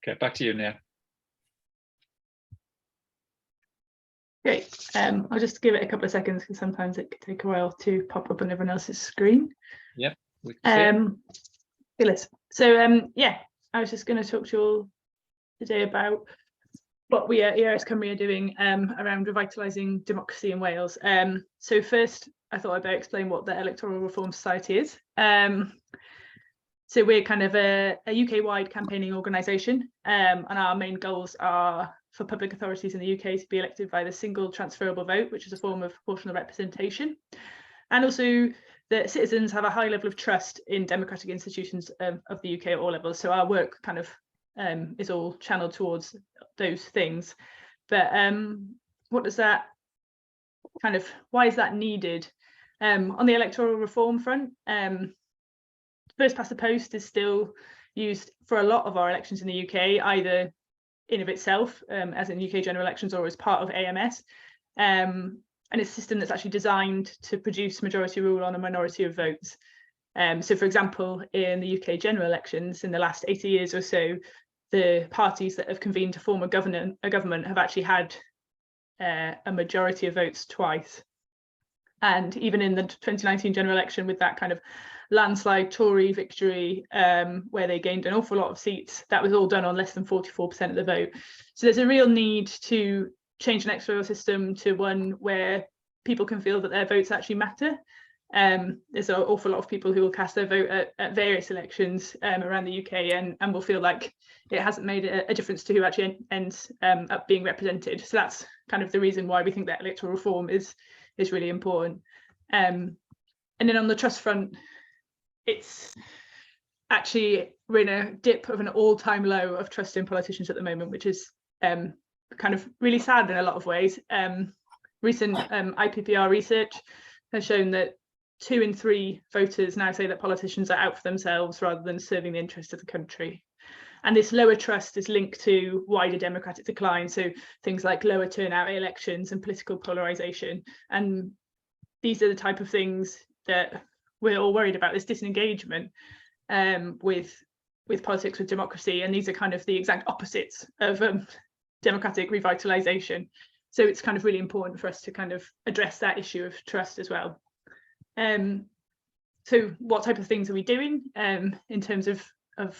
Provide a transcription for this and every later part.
Okay, back to you, Nia. Great. I'll just give it a couple of seconds because sometimes it can take a while to pop up on everyone else's screen. Yep. We can see it. So yeah, I was just going to talk to you all today about what we at WEAll Cymru are doing around revitalising democracy in Wales. So first, I thought I'd better explain what the Electoral Reform Society is. So we're kind of a UK-wide campaigning organisation, and our main goals are for public authorities in the UK to be elected by the single transferable vote, which is a form of proportional representation, and also that citizens have a high level of trust in democratic institutions of the UK at all levels. So our work kind of is all channeled towards those things. But what does that kind of, why is that needed? On the electoral reform front, first past the post is still used for a lot of our elections in the UK, either in of itself, as in UK general elections, or as part of AMS. And it's a system that's actually designed to produce majority rule on a minority of votes. So, for example, in the UK general elections in the last 80 years or so, the parties that have convened to form a government have actually had a majority of votes twice. And even in the 2019 general election, with that kind of landslide Tory victory, where they gained an awful lot of seats, that was all done on less than 44% of the vote. So there's a real need to change an electoral system to one where people can feel that their votes actually matter. There's an awful lot of people who will cast their vote at various elections around the UK and will feel like it hasn't made a difference to who actually ends up being represented. So that's kind of the reason why we think that electoral reform is really important. And then on the trust front, it's actually, we're in a dip of an all-time low of trust in politicians at the moment, which is kind of really sad in a lot of ways. Recent IPPR research has shown that 2 in 3 voters now say that politicians are out for themselves rather than serving the interests of the country. And this lower trust is linked to wider democratic decline, so things like lower turnout at elections and political polarisation. And these are the type of things that we're all worried about, this disengagement with politics, with democracy. And these are kind of the exact opposites of democratic revitalisation. So it's kind of really important for us to kind of address that issue of trust as well. So what type of things are we doing in terms of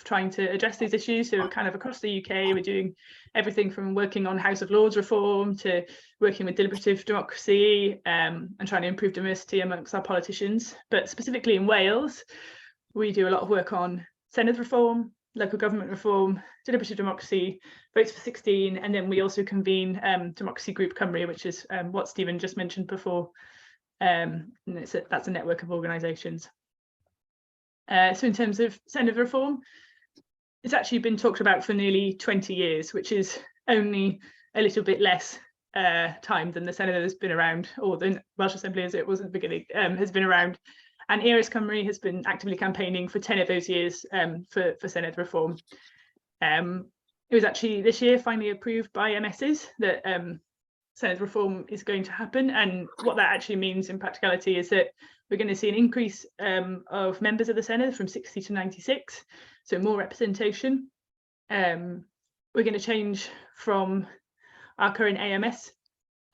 trying to address these issues? So kind of across the UK, we're doing everything from working on House of Lords reform to working with deliberative democracy and trying to improve diversity amongst our politicians. But specifically in Wales, we do a lot of work on Senedd reform, local government reform, deliberative democracy, votes for 16, and then we also convene Democracy Group Cymru, which is what Stephen just mentioned before. And that's a network of organisations. So in terms of Senedd reform, it's actually been talked about for nearly 20 years, which is only a little bit less time than the Senedd has been around, or the Welsh Assembly, as it was at the beginning, has been around. And WEAll Cymru has been actively campaigning for 10 of those years for Senedd reform. It was actually this year finally approved by MSs that Senedd reform is going to happen, and what that actually means in practicality is that we're going to see an increase of members of the Senedd from 60 to 96, so more representation. We're going to change from our current AMS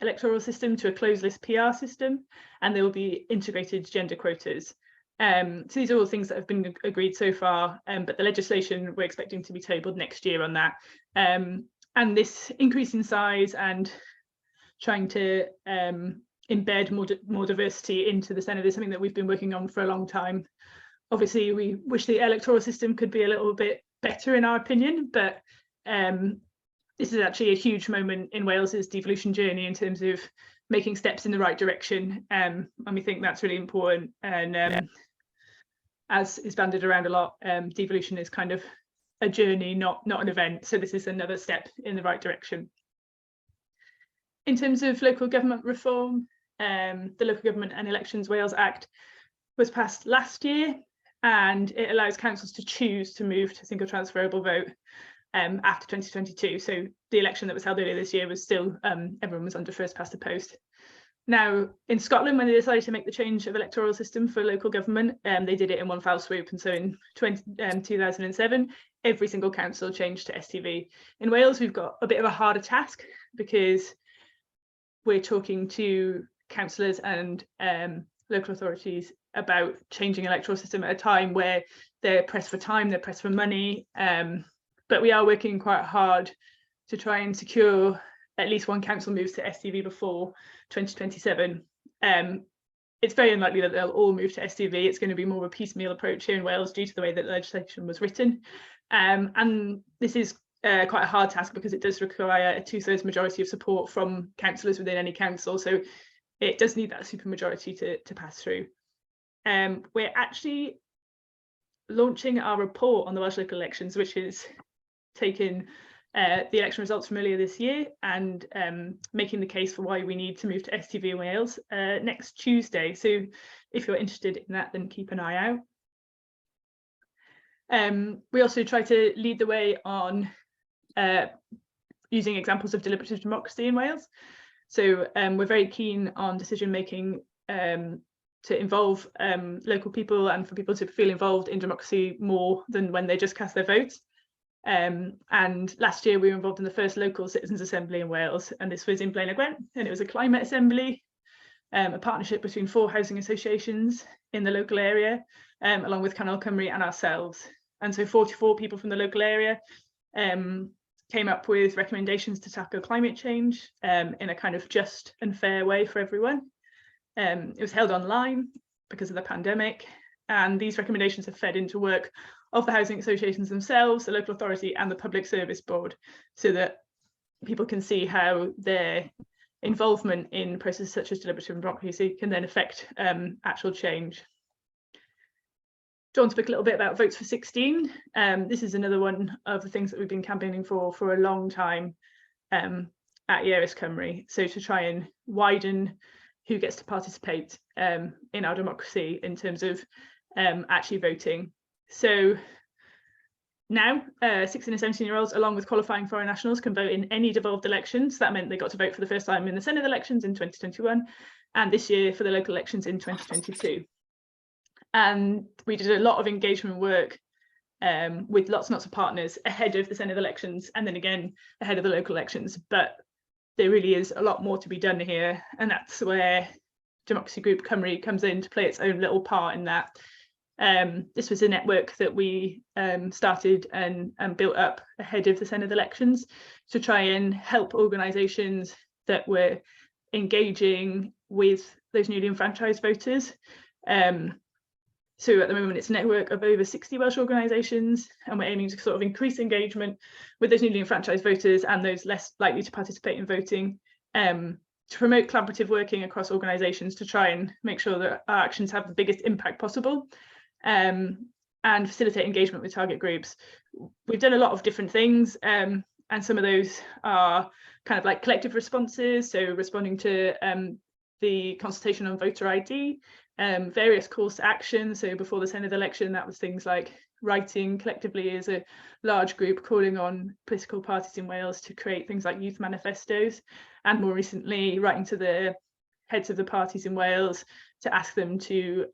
electoral system to a closed list PR system, and there will be integrated gender quotas. So these are all things that have been agreed so far, but the legislation we're expecting to be tabled next year on that. And this increase in size and trying to embed more diversity into the Senedd is something that we've been working on for a long time. Obviously, we wish the electoral system could be a little bit better in our opinion, but this is actually a huge moment in Wales's devolution journey in terms of making steps in the right direction, and we think that's really important. And as is banded around a lot, devolution is kind of a journey, not an event. So this is another step in the right direction. In terms of local government reform, the Local Government and Elections Wales Act was passed last year, and it allows councils to choose to move to single transferable vote after 2022. So the election that was held earlier this year was still, everyone was under first past the post. Now, in Scotland, when they decided to make the change of electoral system for local government, they did it in one foul swoop. And so in 2007, every single council changed to STV. In Wales, we've got a bit of a harder task because we're talking to councillors and local authorities about changing electoral system at a time where they're pressed for time, they're pressed for money. But we are working quite hard to try and secure at least one council moves to STV before 2027. It's very unlikely that they'll all move to STV. It's going to be more of a piecemeal approach here in Wales due to the way that the legislation was written. And this is quite a hard task because it does require a 2/3 majority of support from councillors within any council. So it does need that supermajority to pass through. We're actually launching our report on the Welsh local elections, which is taken the election results from earlier this year and making the case for why we need to move to STV in Wales next Tuesday. So if you're interested in that, then keep an eye out. We also try to lead the way on using examples of deliberative democracy in Wales. So we're very keen on decision making to involve local people and for people to feel involved in democracy more than when they just cast their votes. And last year we were involved in the first local citizens assembly in Wales, and this was in Blaenau Gwent, and it was a climate assembly, a partnership between 4 housing associations in the local area, along with Canol Cymru and ourselves. And so 44 people from the local area came up with recommendations to tackle climate change in a kind of just and fair way for everyone. It was held online because of the pandemic, and these recommendations have fed into work of the housing associations themselves, the local authority and the public service board, so that people can see how their involvement in processes such as deliberative democracy can then affect actual change. Dawn spoke a little bit about Votes for 16. This is another one of the things that we've been campaigning for a long time at WEAll Cymru. So to try and widen who gets to participate in our democracy in terms of actually voting. So now 16 and 17-year-olds, along with qualifying foreign nationals, can vote in any devolved elections. That meant they got to vote for the first time in the Senedd elections in 2021, and this year for the local elections in 2022. And we did a lot of engagement work with lots and lots of partners ahead of the Senedd elections, and then again ahead of the local elections. But there really is a lot more to be done here, and that's where Democracy Group Cymru comes in to play its own little part in that. This was a network that we started and built up ahead of the Senedd elections to try and help organisations that were engaging with those newly enfranchised voters. So at the moment it's a network of over 60 Welsh organisations, and we're aiming to sort of increase engagement with those newly enfranchised voters and those less likely to participate in voting, to promote collaborative working across organisations to try and make sure that our actions have the biggest impact possible. And facilitate engagement with target groups. We've done a lot of different things, and some of those are kind of like collective responses, so responding to the consultation on voter ID, various calls to action. So before the Senedd election, that was things like writing collectively as a large group, calling on political parties in Wales to create things like youth manifestos, and more recently writing to the heads of the parties in Wales to ask them to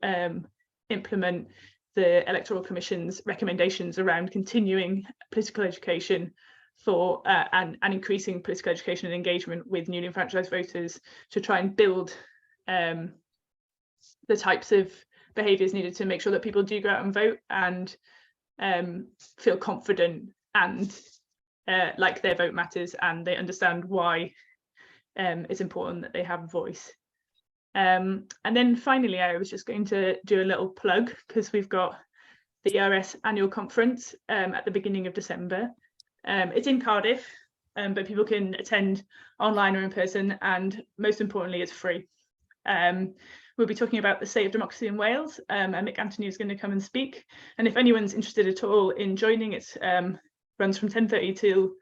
implement the Electoral Commission's recommendations around continuing political education for and increasing political education and engagement with newly enfranchised voters to try and build the types of behaviours needed to make sure that people do go out and vote and feel confident and like their vote matters, and they understand why it's important that they have a voice. And then finally, I was just going to do a little plug because we've got the ERS annual conference at the beginning of December. It's in Cardiff, but people can attend online or in person, and most importantly, it's free. We'll be talking about the state of democracy in Wales, and Mick Anthony is going to come and speak. And if anyone's interested at all in joining, it runs from 10:30 till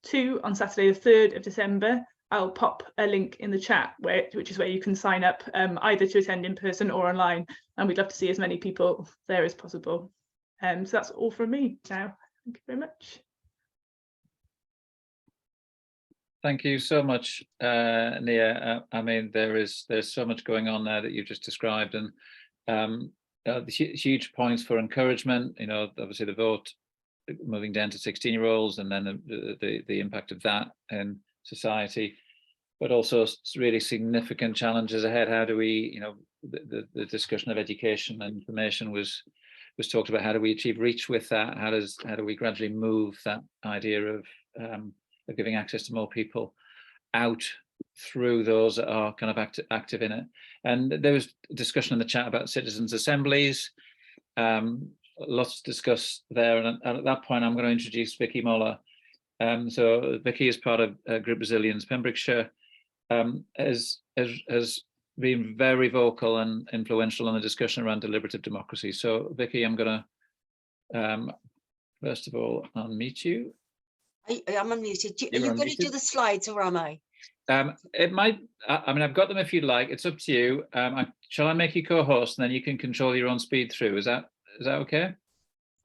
2 on Saturday the 3rd of December. I'll pop a link in the chat, which is where you can sign up either to attend in person or online, and we'd love to see as many people there as possible. So that's all from me now. Thank you very much. Thank you so much, Nia. I mean, there's so much going on there that you've just described, and the huge points for encouragement. You know, obviously the vote moving down to 16-year-olds, and then the impact of that in society, but also really significant challenges ahead. How do we, you know, the discussion of education and information was talked about. How do we achieve reach with that? How do we gradually move that idea of giving access to more people out through those that are kind of active in it? And there was discussion in the chat about citizens' assemblies. Lots to discuss there. And at that point, I'm going to introduce Vicky Moller. So Vicky is part of Group Resilience Pembrokeshire, has been very vocal and influential in the discussion around deliberative democracy. So Vicky, I'm going to first of all unmute you. I'm unmuted. Are you going to do the slides, or am I? It might. I mean, I've got them if you'd like. It's up to you. Shall I make you co-host, and then you can control your own speed through? Is that okay?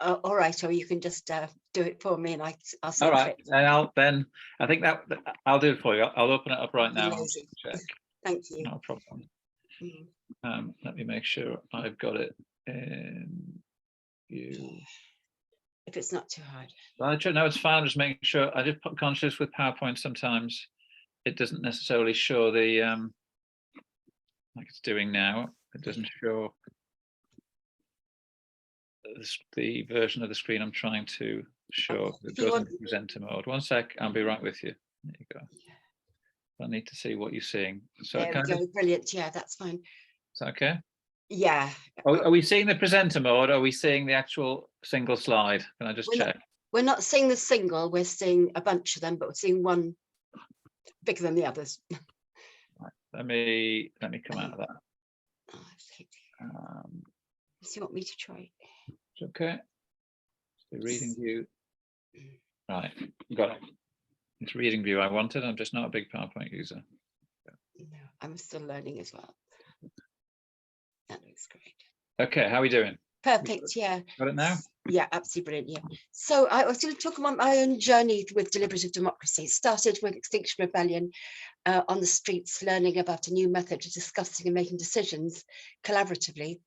All right. Or you can just do it for me, and I'll see. All right. And I think that I'll do it for you. I'll open it up right now. Check. Thank you. No problem. Let me make sure I've got it in view. If it's not too hard. Well, no, it's fine. I'm just making sure. I just put conscious with PowerPoint. Sometimes it doesn't necessarily show the like it's doing now. It doesn't show the version of the screen I'm trying to show. It goes into presenter mode. One sec. I'll be right with you. There you go. I need to see what you're seeing. So there we go. Brilliant. Yeah, that's fine. Is that okay? Yeah. Are we seeing the presenter mode? Or are we seeing the actual single slide? Can I just check? We're not seeing the single. We're seeing a bunch of them, but we're seeing one bigger than the others. Right. Let me come out of that. So you want me to try? It's okay. The reading view. Right, got it. It's reading view I wanted. I'm just not a big PowerPoint user. No, I'm still learning as well. That looks great. Okay, how are we doing? Perfect, yeah. Got it now? Yeah, absolutely brilliant, yeah. So I was going to talk about my own journey with deliberative democracy. It started with Extinction Rebellion on the streets, learning about a new method of discussing and making decisions collaboratively.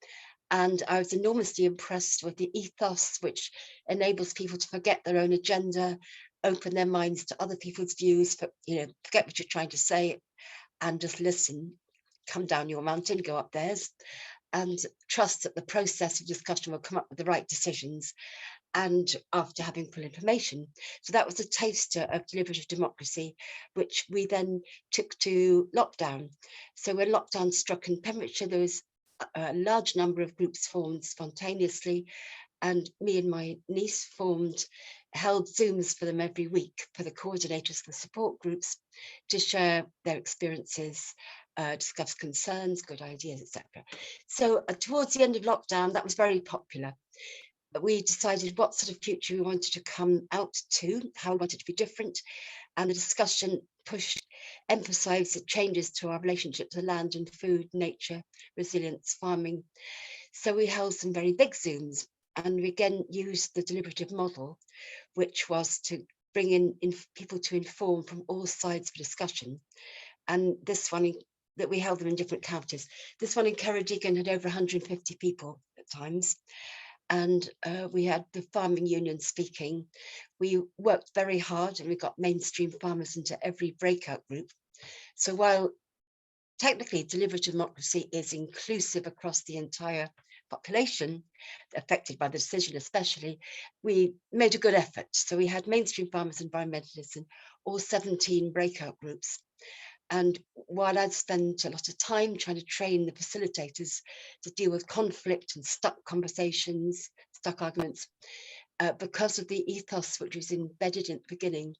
And I was enormously impressed with the ethos which enables people to forget their own agenda, open their minds to other people's views, forget what you're trying to say and just listen. Come down your mountain, go up theirs, and trust that the process of discussion will come up with the right decisions, and after having full information. So that was a taster of deliberative democracy, which we then took to lockdown. So when lockdown struck in Pembrokeshire, there was a large number of groups formed spontaneously, and me and my niece held Zooms for them every week for the coordinators for the support groups to share their experiences, discuss concerns, good ideas, etc. So towards the end of lockdown, that was very popular. We decided what sort of future we wanted to come out to, how we wanted to be different, and the discussion emphasised the changes to our relationship to land and food, nature, resilience, farming. So we held some very big Zooms, and we again used the deliberative model, which was to bring in people to inform from all sides of discussion. And this one, that we held them in different counties. This one in Ceredigion had over 150 people at times. And we had the farming union speaking. We worked very hard, and we got mainstream farmers into every breakout group. So while technically deliberative democracy is inclusive across the entire population affected by the decision especially, we made a good effort. So we had mainstream farmers, environmentalists, and all 17 breakout groups. And while I'd spent a lot of time trying to train the facilitators to deal with conflict and stuck conversations, stuck arguments, because of the ethos which was embedded in the beginning,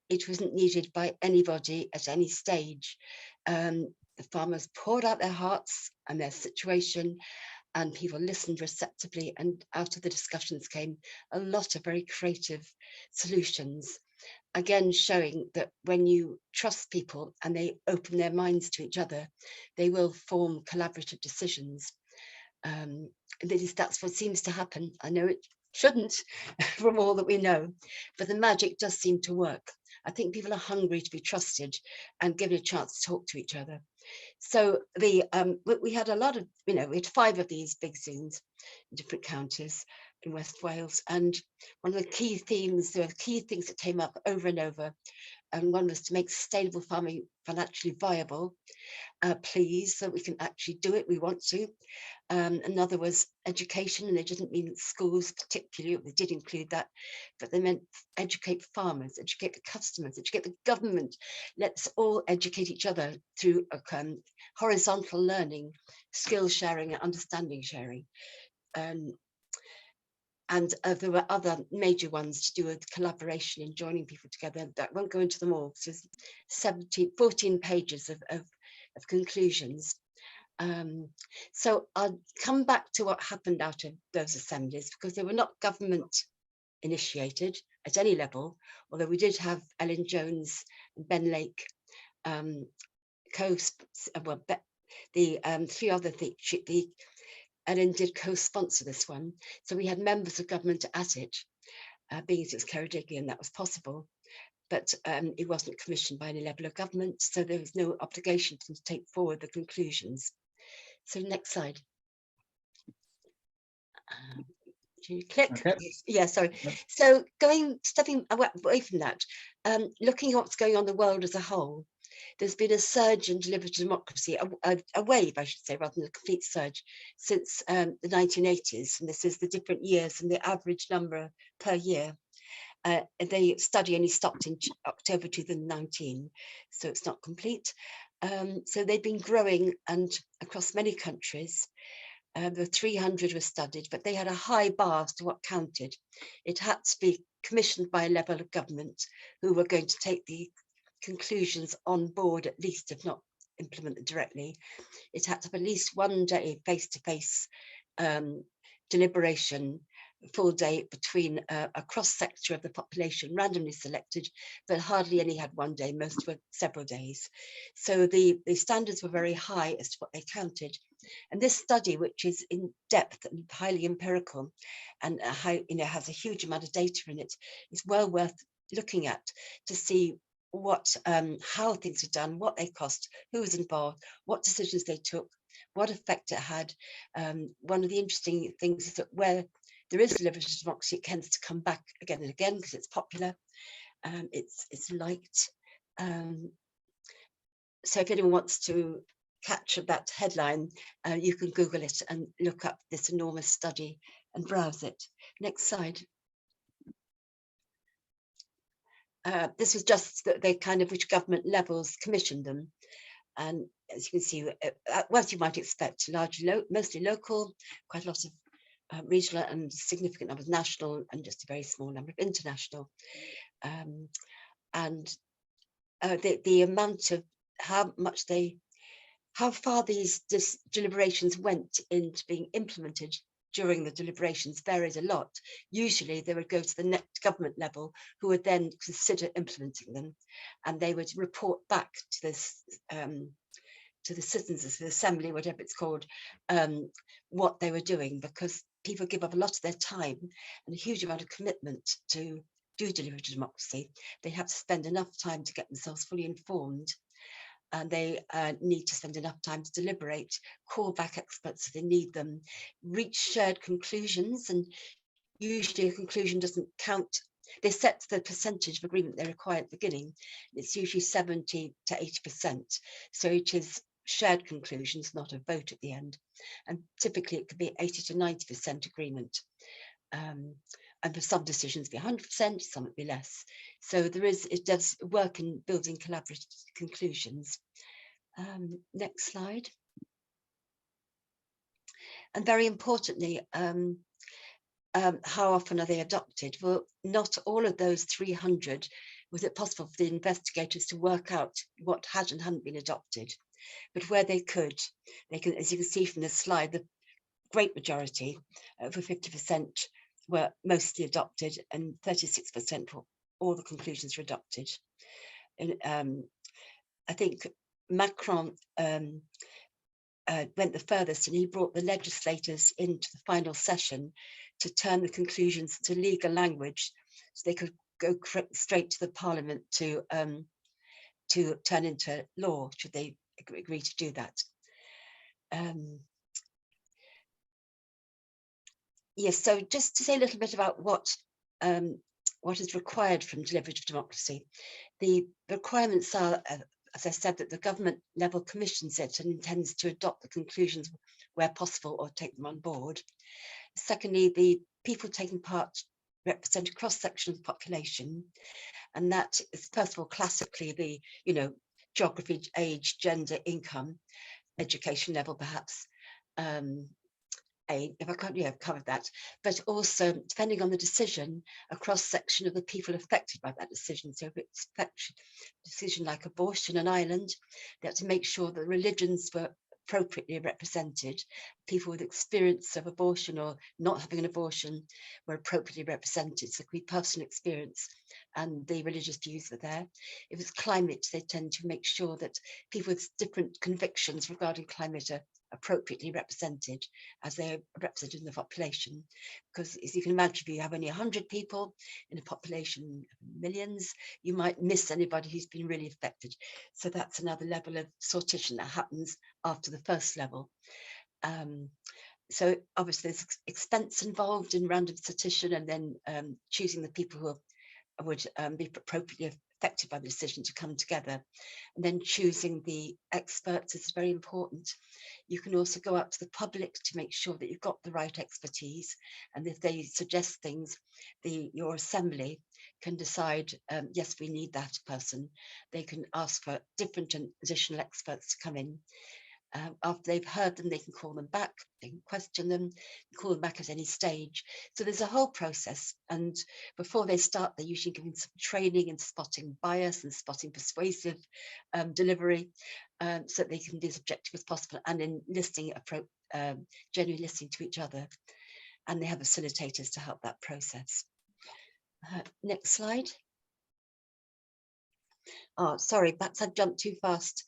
it wasn't needed by anybody at any stage. The farmers poured out their hearts and their situation, and people listened receptively, and out of the discussions came a lot of very creative solutions. Again, showing that when you trust people and they open their minds to each other, they will form collaborative decisions. That's what seems to happen. I know it shouldn't from all that we know, but the magic does seem to work. I think people are hungry to be trusted and given a chance to talk to each other. So we had a lot of, we had 5 of these big Zooms in different counties in West Wales. And one of the key themes, there were key things that came up over and over. And one was to make sustainable farming financially viable, please, so we can actually do it. We want to. Another was education, and they didn't mean schools particularly, they did include that, but they meant educate farmers, educate the customers, educate the government. Let's all educate each other through horizontal learning, skill sharing and understanding sharing. And there were other major ones to do with collaboration and joining people together. That won't go into them all. So there's 14 pages of conclusions. So I'll come back to what happened out of those assemblies, because they were not government initiated at any level, although we did have Ellen Jones and Ben Lake the 3 other things. Ellen did co-sponsor this one, so we had members of government at it, being as it's Ceredigion, that was possible, but it wasn't commissioned by any level of government, so there was no obligation to take forward the conclusions. So next slide. Do you click? Okay. Yeah, sorry. Yep. So stepping away from that, looking at what's going on in the world as a whole, there's been a surge in deliberative democracy, a wave, I should say, rather than a complete surge, since the 1980s. And this is the different years and the average number per year. The study only stopped in October 2019, so it's not complete. So they've been growing, and across many countries. The 300 were studied, but they had a high bar as to what counted. It had to be commissioned by a level of government who were going to take the conclusions on board, at least, if not implement them directly. It had to have at least 1 day face-to-face deliberation, full day between a cross-sector of the population randomly selected, but hardly any had 1 day, most were several days. So the standards were very high as to what they counted. And this study, which is in depth and highly empirical and has a huge amount of data in it, is well worth looking at to see what how things are done, what they cost, who was involved, what decisions they took, what effect it had. One of the interesting things is that where there is deliberative democracy, it tends to come back again and again because it's popular, it's liked. So if anyone wants to capture that headline, you can Google it and look up this enormous study and browse it. Next slide. This was just the kind of which government levels commissioned them. And as you can see, as you might expect, largely mostly local, quite a lot of regional and significant numbers national, and just a very small number of international. And the amount of how far these deliberations went into being implemented during the deliberations varied a lot. Usually they would go to the next government level, who would then consider implementing them, and they would report back to this to the citizens of the assembly, whatever it's called, what they were doing, because people give up a lot of their time and a huge amount of commitment to do deliberative democracy. They have to spend enough time to get themselves fully informed, and they need to spend enough time to deliberate, call back experts if they need them, reach shared conclusions, and usually a conclusion doesn't count. They set the percentage of agreement they require at the beginning. It's usually 70 to 80%. So it is shared conclusions, not a vote at the end. And typically it could be 80 to 90% agreement. And for some decisions be 100%, some would be less. So it does work in building collaborative conclusions. Next slide. And very importantly, how often are they adopted? Well, not all of those 300 was it possible for the investigators to work out what had and hadn't been adopted. But where they could, as you can see from this slide, the great majority, over 50%, were mostly adopted, and 36% for all the conclusions were adopted. And I think Macron went the furthest, and he brought the legislators into the final session to turn the conclusions to legal language, so they could go straight to the Parliament to turn into law, should they agree to do that. Yes, so just to say a little bit about what is required from deliberative democracy. The requirements are, as I said, that the government level commissions it and intends to adopt the conclusions where possible or take them on board. Secondly, the people taking part represent a cross-section of the population, and that is first of all classically the geography, age, gender, income, education level, perhaps. If I can't, I've covered that, but also depending on the decision, a cross-section of the people affected by that decision. So if it's a decision like abortion in Ireland, they have to make sure that religions were appropriately represented. People with experience of abortion or not having an abortion were appropriately represented. So it could be personal experience and the religious views were there. If it's climate, they tend to make sure that people with different convictions regarding climate are appropriately represented as they're represented in the population. Because as you can imagine, if you have only 100 people in a population of millions, you might miss anybody who's been really affected. So that's another level of sortition that happens after the first level. So obviously there's expense involved in random sortition, and then choosing the people who would be appropriately affected by the decision to come together, and then choosing the experts is very important. You can also go out to the public to make sure that you've got the right expertise, and if they suggest things, your assembly can decide, yes, we need that person. They can ask for different and additional experts to come in. After they've heard them, they can call them back, they can question them, call them back at any stage. So there's a whole process, and before they start, they're usually given some training in spotting bias and spotting persuasive delivery, so that they can be as objective as possible, and in listening, genuinely listening to each other. And they have facilitators to help that process. Next slide. Oh, sorry, perhaps I jumped too fast.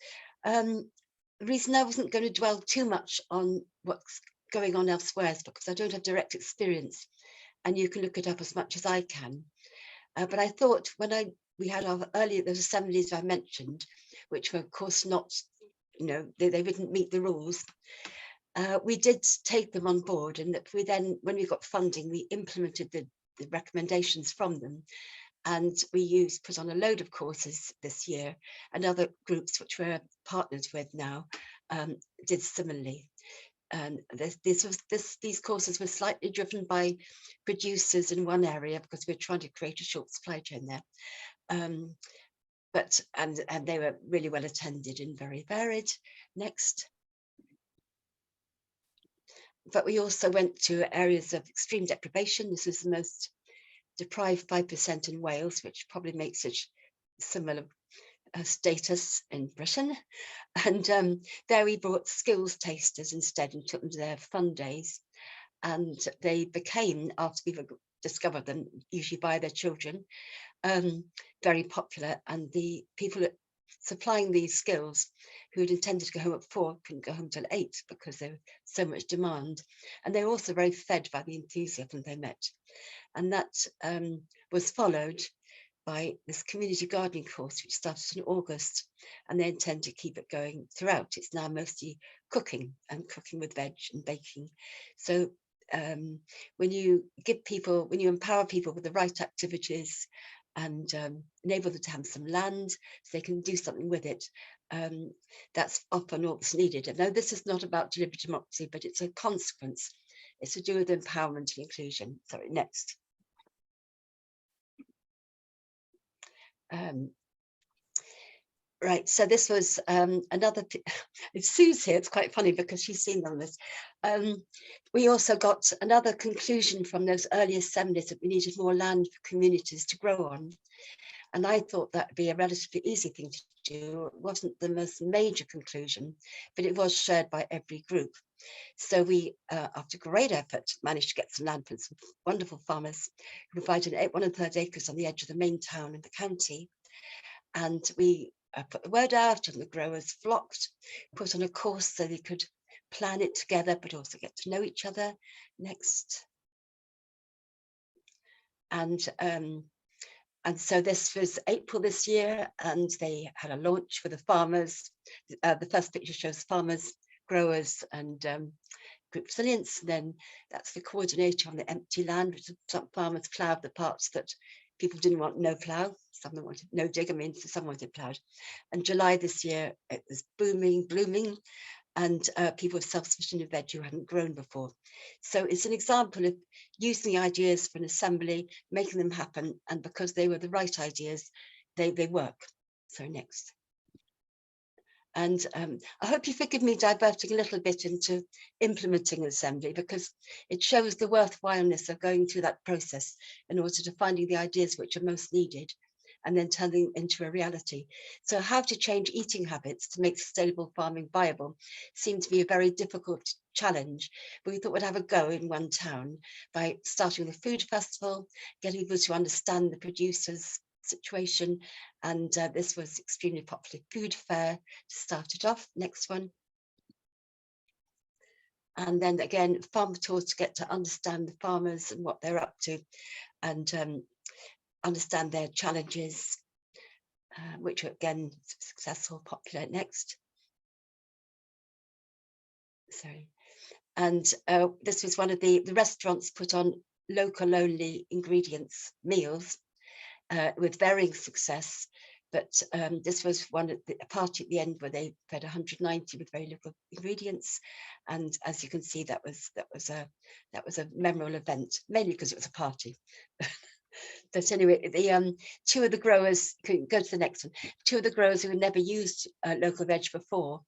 The reason I wasn't going to dwell too much on what's going on elsewhere is because I don't have direct experience, and you can look it up as much as I can. But I thought when we had our those assemblies I mentioned, which were of course not, they didn't meet the rules. We did take them on board, and that we then, when we got funding, we implemented the recommendations from them. And we put on a load of courses this year, and other groups which we're partnered with now did similarly. And these courses were slightly driven by producers in one area because we're trying to create a short supply chain there. And they were really well attended and very varied. Next. But we also went to areas of extreme deprivation. This was the most deprived 5% in Wales, which probably makes it similar status in Britain. And there we brought skills tasters instead and took them to their fun days. And they became, after we discovered them, usually by their children, very popular. And the people supplying these skills who had intended to go home at 4 couldn't go home till 8 because there was so much demand. And they were also very fed by the enthusiasm they met. And that was followed by this community gardening course, which started in August, and they intend to keep it going throughout. It's now mostly cooking, and cooking with veg and baking. So when you empower people with the right activities and enable them to have some land so they can do something with it, that's often all that's needed. And now this is not about deliberative democracy, but it's a consequence. It's to do with empowerment and inclusion. Sorry, next. Right, so this was another, if Sue's here, it's quite funny because she's seen on this. We also got another conclusion from those early assemblies that we needed more land for communities to grow on. And I thought that would be a relatively easy thing to do. It wasn't the most major conclusion, but it was shared by every group. So we, after great effort, managed to get some land from some wonderful farmers who provided 1 1/3 acres on the edge of the main town in the county. And we put the word out, and the growers flocked, put on a course so they could plan it together, but also get to know each other. Next. And And so this was April this year, and they had a launch for the farmers. The first picture shows farmers, growers, and group resilience. And then that's the coordinator on the empty land, which some farmers ploughed the parts that people didn't want no plough. Some wanted no dig, so some wanted ploughed. And July this year, it was blooming, and people were self-sufficient in veg who hadn't grown before. So it's an example of using the ideas for an assembly, making them happen, and because they were the right ideas, they work. So next. And I hope you forgive me diverting a little bit into implementing an assembly, because it shows the worthwhileness of going through that process in order to finding the ideas which are most needed and then turning them into a reality. So how to change eating habits to make sustainable farming viable seemed to be a very difficult challenge, but we thought we'd have a go in one town by starting with a food festival, getting people to understand the producers' situation, and this was extremely popular food fair to start it off. Next one. And then again, farm tours to get to understand the farmers and what they're up to, and understand their challenges, which are again successful, popular. Next. Sorry. And this was one of the restaurants put on local only ingredients meals with varying success. But this was a party at the end where they fed 190 with very little ingredients, and as you can see, that was a memorable event, mainly because it was a party. But anyway, the two of the growers, can go to the next one. Two of the growers who had never used local veg before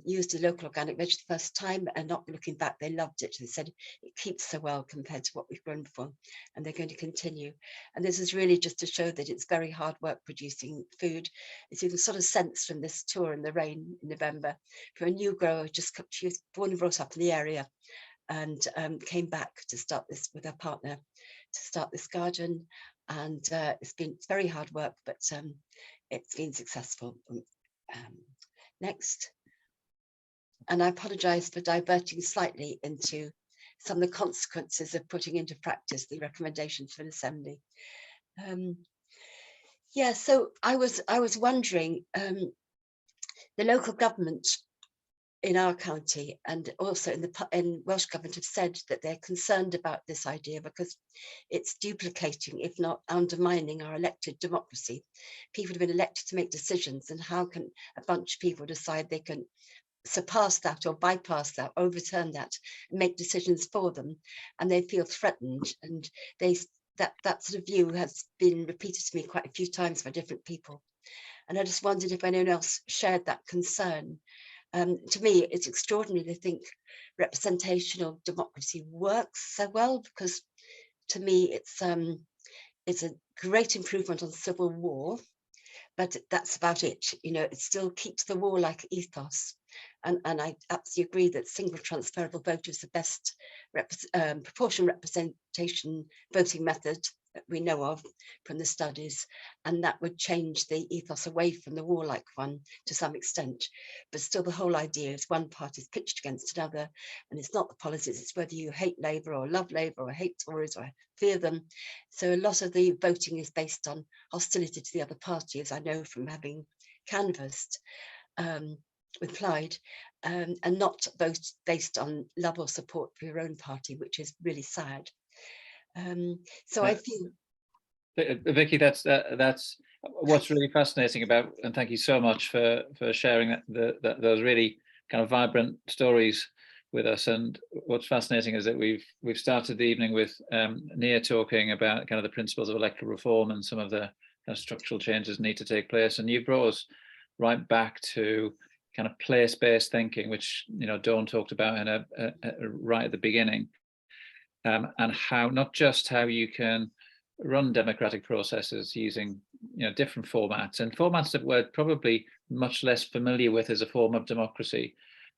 used a local organic veg the first time, and not looking back, they loved it. They said it keeps so well compared to what we've grown before, and they're going to continue. And this is really just to show that it's very hard work producing food. As you can sort of sense from this tour in the rain in November, for a new grower, she was born and brought up in the area, and came back to start this with her partner, to start this garden. And it's very hard work, but it's been successful. Next. And I apologize for diverting slightly into some of the consequences of putting into practice the recommendations for an assembly. Yeah, so I was wondering, the local government in our county and also in Welsh government have said that they're concerned about this idea because it's duplicating, if not undermining, our elected democracy. People have been elected to make decisions, and how can a bunch of people decide they can surpass that or bypass that, overturn that, and make decisions for them? And they feel threatened, and that sort of view has been repeated to me quite a few times by different people. And I just wondered if anyone else shared that concern. To me, it's extraordinary to think representational democracy works so well, because to me, it's a great improvement on civil war, but that's about it. You know, it still keeps the warlike ethos. And I absolutely agree that single transferable vote is the best proportional representation voting method that we know of from the studies, and that would change the ethos away from the warlike one to some extent. But still, the whole idea is one party is pitched against another, and it's not the politics, it's whether you hate Labour or love Labour or hate Tories or fear them. So a lot of the voting is based on hostility to the other party, as I know from having canvassed with Clyde, and not based on love or support for your own party, which is really sad. So I feel, Vicky, that's what's really fascinating about, and thank you so much for sharing those really kind of vibrant stories with us. And what's fascinating is that we've started the evening with Nia talking about kind of the principles of electoral reform and some of the kind of structural changes need to take place, and you brought us right back to kind of place-based thinking, which Dawn talked about in right at the beginning. And how, not just how you can run democratic processes using different formats, and formats that we're probably much less familiar with as a form of democracy,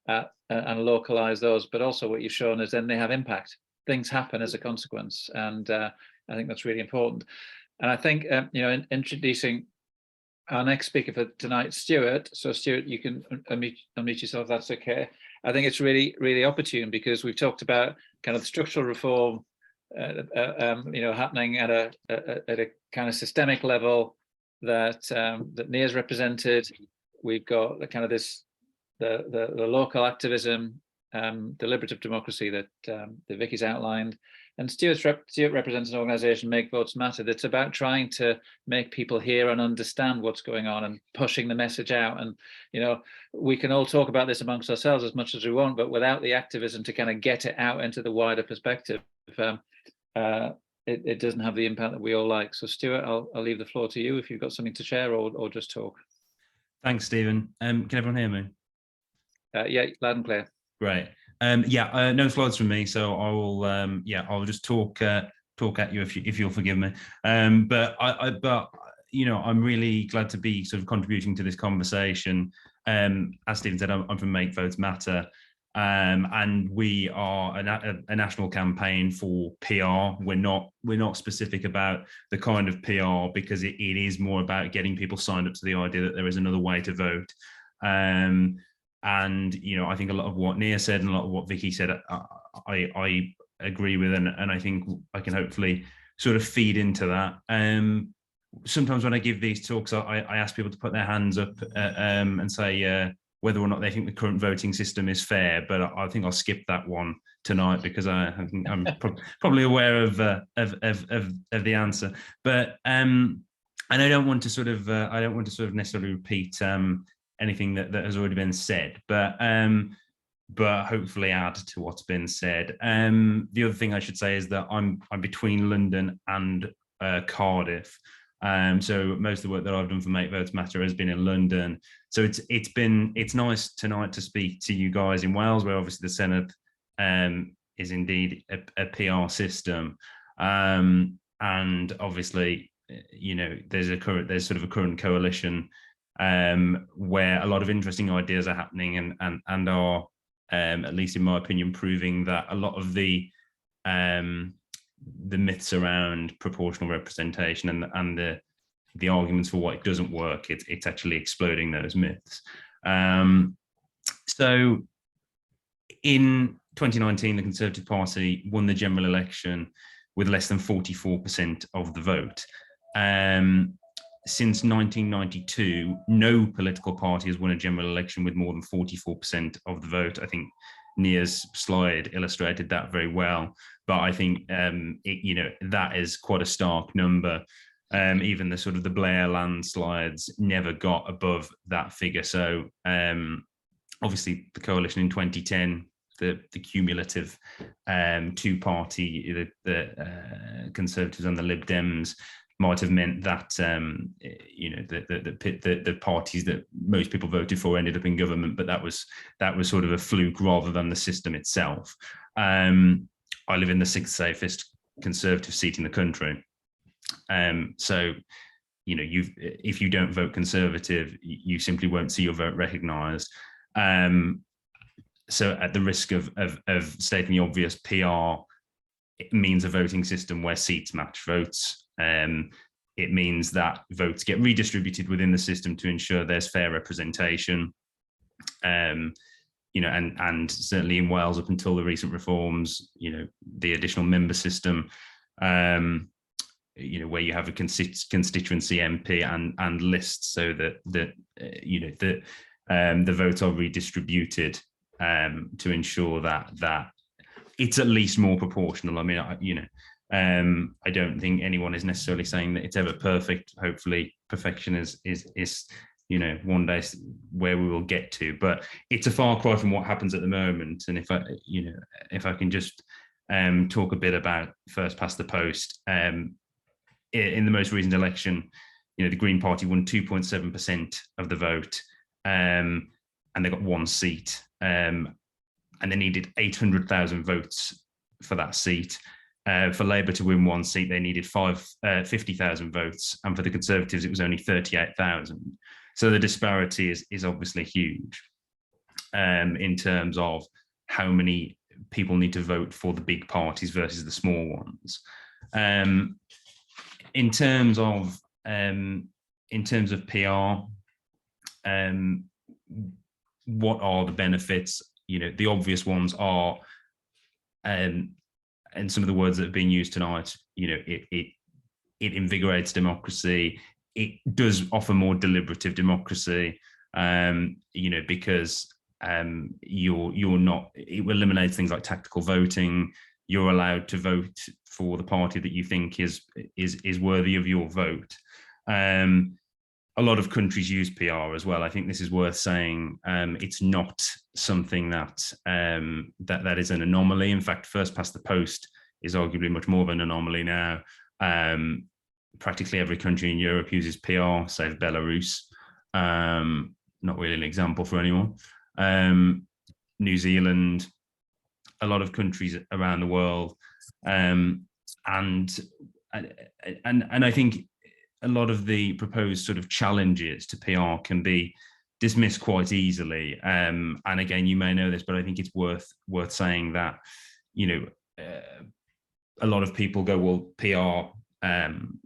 and localize those, but also what you've shown is then they have impact. Things happen as a consequence, and I think that's really important. And I think introducing our next speaker for tonight, Stuart. So Stuart, you can unmute yourself, that's okay. I think it's really, really opportune because we've talked about kind of the structural reform happening at a kind of systemic level that that NEAR is represented. We've got the kind of the local activism, deliberative democracy that Vicky's outlined, and Stuart represents an organisation, Make Votes Matter, that's about trying to make people hear and understand what's going on and pushing the message out. And we can all talk about this amongst ourselves as much as we want, but without the activism to kind of get it out into the wider perspective, it doesn't have the impact that we all like. So Stuart, I'll leave the floor to you if you've got something to share or just talk. Thanks, Stephen. Can everyone hear me? Yeah, loud and clear. Great. No slides from me, so I will. I'll just talk at you if you'll forgive me. But I'm really glad to be sort of contributing to this conversation. As Stephen said, I'm from Make Votes Matter, and we are a national campaign for PR. We're not specific about the kind of PR, because it is more about getting people signed up to the idea that there is another way to vote. And I think a lot of what NEAR said and a lot of what Vicky said, I agree with, and I think I can hopefully sort of feed into that. Sometimes when I give these talks, I ask people to put their hands up and say whether or not they think the current voting system is fair, but I think I'll skip that one tonight because I'm probably aware of the answer. But and I don't want to sort of necessarily repeat anything that has already been said, but hopefully add to what's been said. The other thing I should say is that I'm between London and Cardiff. So most of the work that I've done for Make Votes Matter has been in London. So it's nice tonight to speak to you guys in Wales, where obviously the Senedd is indeed a PR system, and obviously there's sort of a current coalition where a lot of interesting ideas are happening and are at least in my opinion proving that a lot of the myths around proportional representation and the arguments for why it doesn't work, it's actually exploding those myths. So in 2019, the Conservative Party won the general election with less than 44% of the vote. Since 1992, no political party has won a general election with more than 44% of the vote. I think NEAR's slide illustrated that very well, but I think that is quite a stark number. Even the sort of the Blair landslides never got above that figure. So obviously the coalition in 2010, the cumulative two-party, the Conservatives and the Lib Dems, might have meant that the parties that most people voted for ended up in government, but that was sort of a fluke rather than the system itself. I live in the sixth safest Conservative seat in the country, so if you don't vote Conservative, you simply won't see your vote recognised. So at the risk of stating the obvious, PR it means a voting system where seats match votes. It means that votes get redistributed within the system to ensure there's fair representation. And certainly in Wales, up until the recent reforms, the additional member system, where you have a constituency MP and lists, so that the votes are redistributed to ensure that it's at least more proportional. I mean, I don't think anyone is necessarily saying that it's ever perfect. Hopefully perfection is one day where we will get to, but it's a far cry from what happens at the moment. And if I can just talk a bit about first past the post, in the most recent election, the Green Party won 2.7% of the vote, and they got one seat, and they needed 800,000 votes for that seat. For Labour to win one seat, they needed 50,000 votes, and for the Conservatives, it was only 38,000. So the disparity is obviously huge in terms of how many people need to vote for the big parties versus the small ones. In terms of PR, what are the benefits? The obvious ones are and some of the words that have been used tonight, it invigorates democracy. It does offer more deliberative democracy, because you're not, it eliminates things like tactical voting. You're allowed to vote for the party that you think is worthy of your vote. A lot of countries use PR as well. I think this is worth saying. It's not something that is an anomaly. In fact, first past the post is arguably much more of an anomaly now. Practically every country in Europe uses PR, save Belarus. Not really an example for anyone. New Zealand, a lot of countries around the world, and I think a lot of the proposed sort of challenges to PR can be dismissed quite easily. And again, you may know this, but I think it's worth saying that, a lot of people go, well, PR,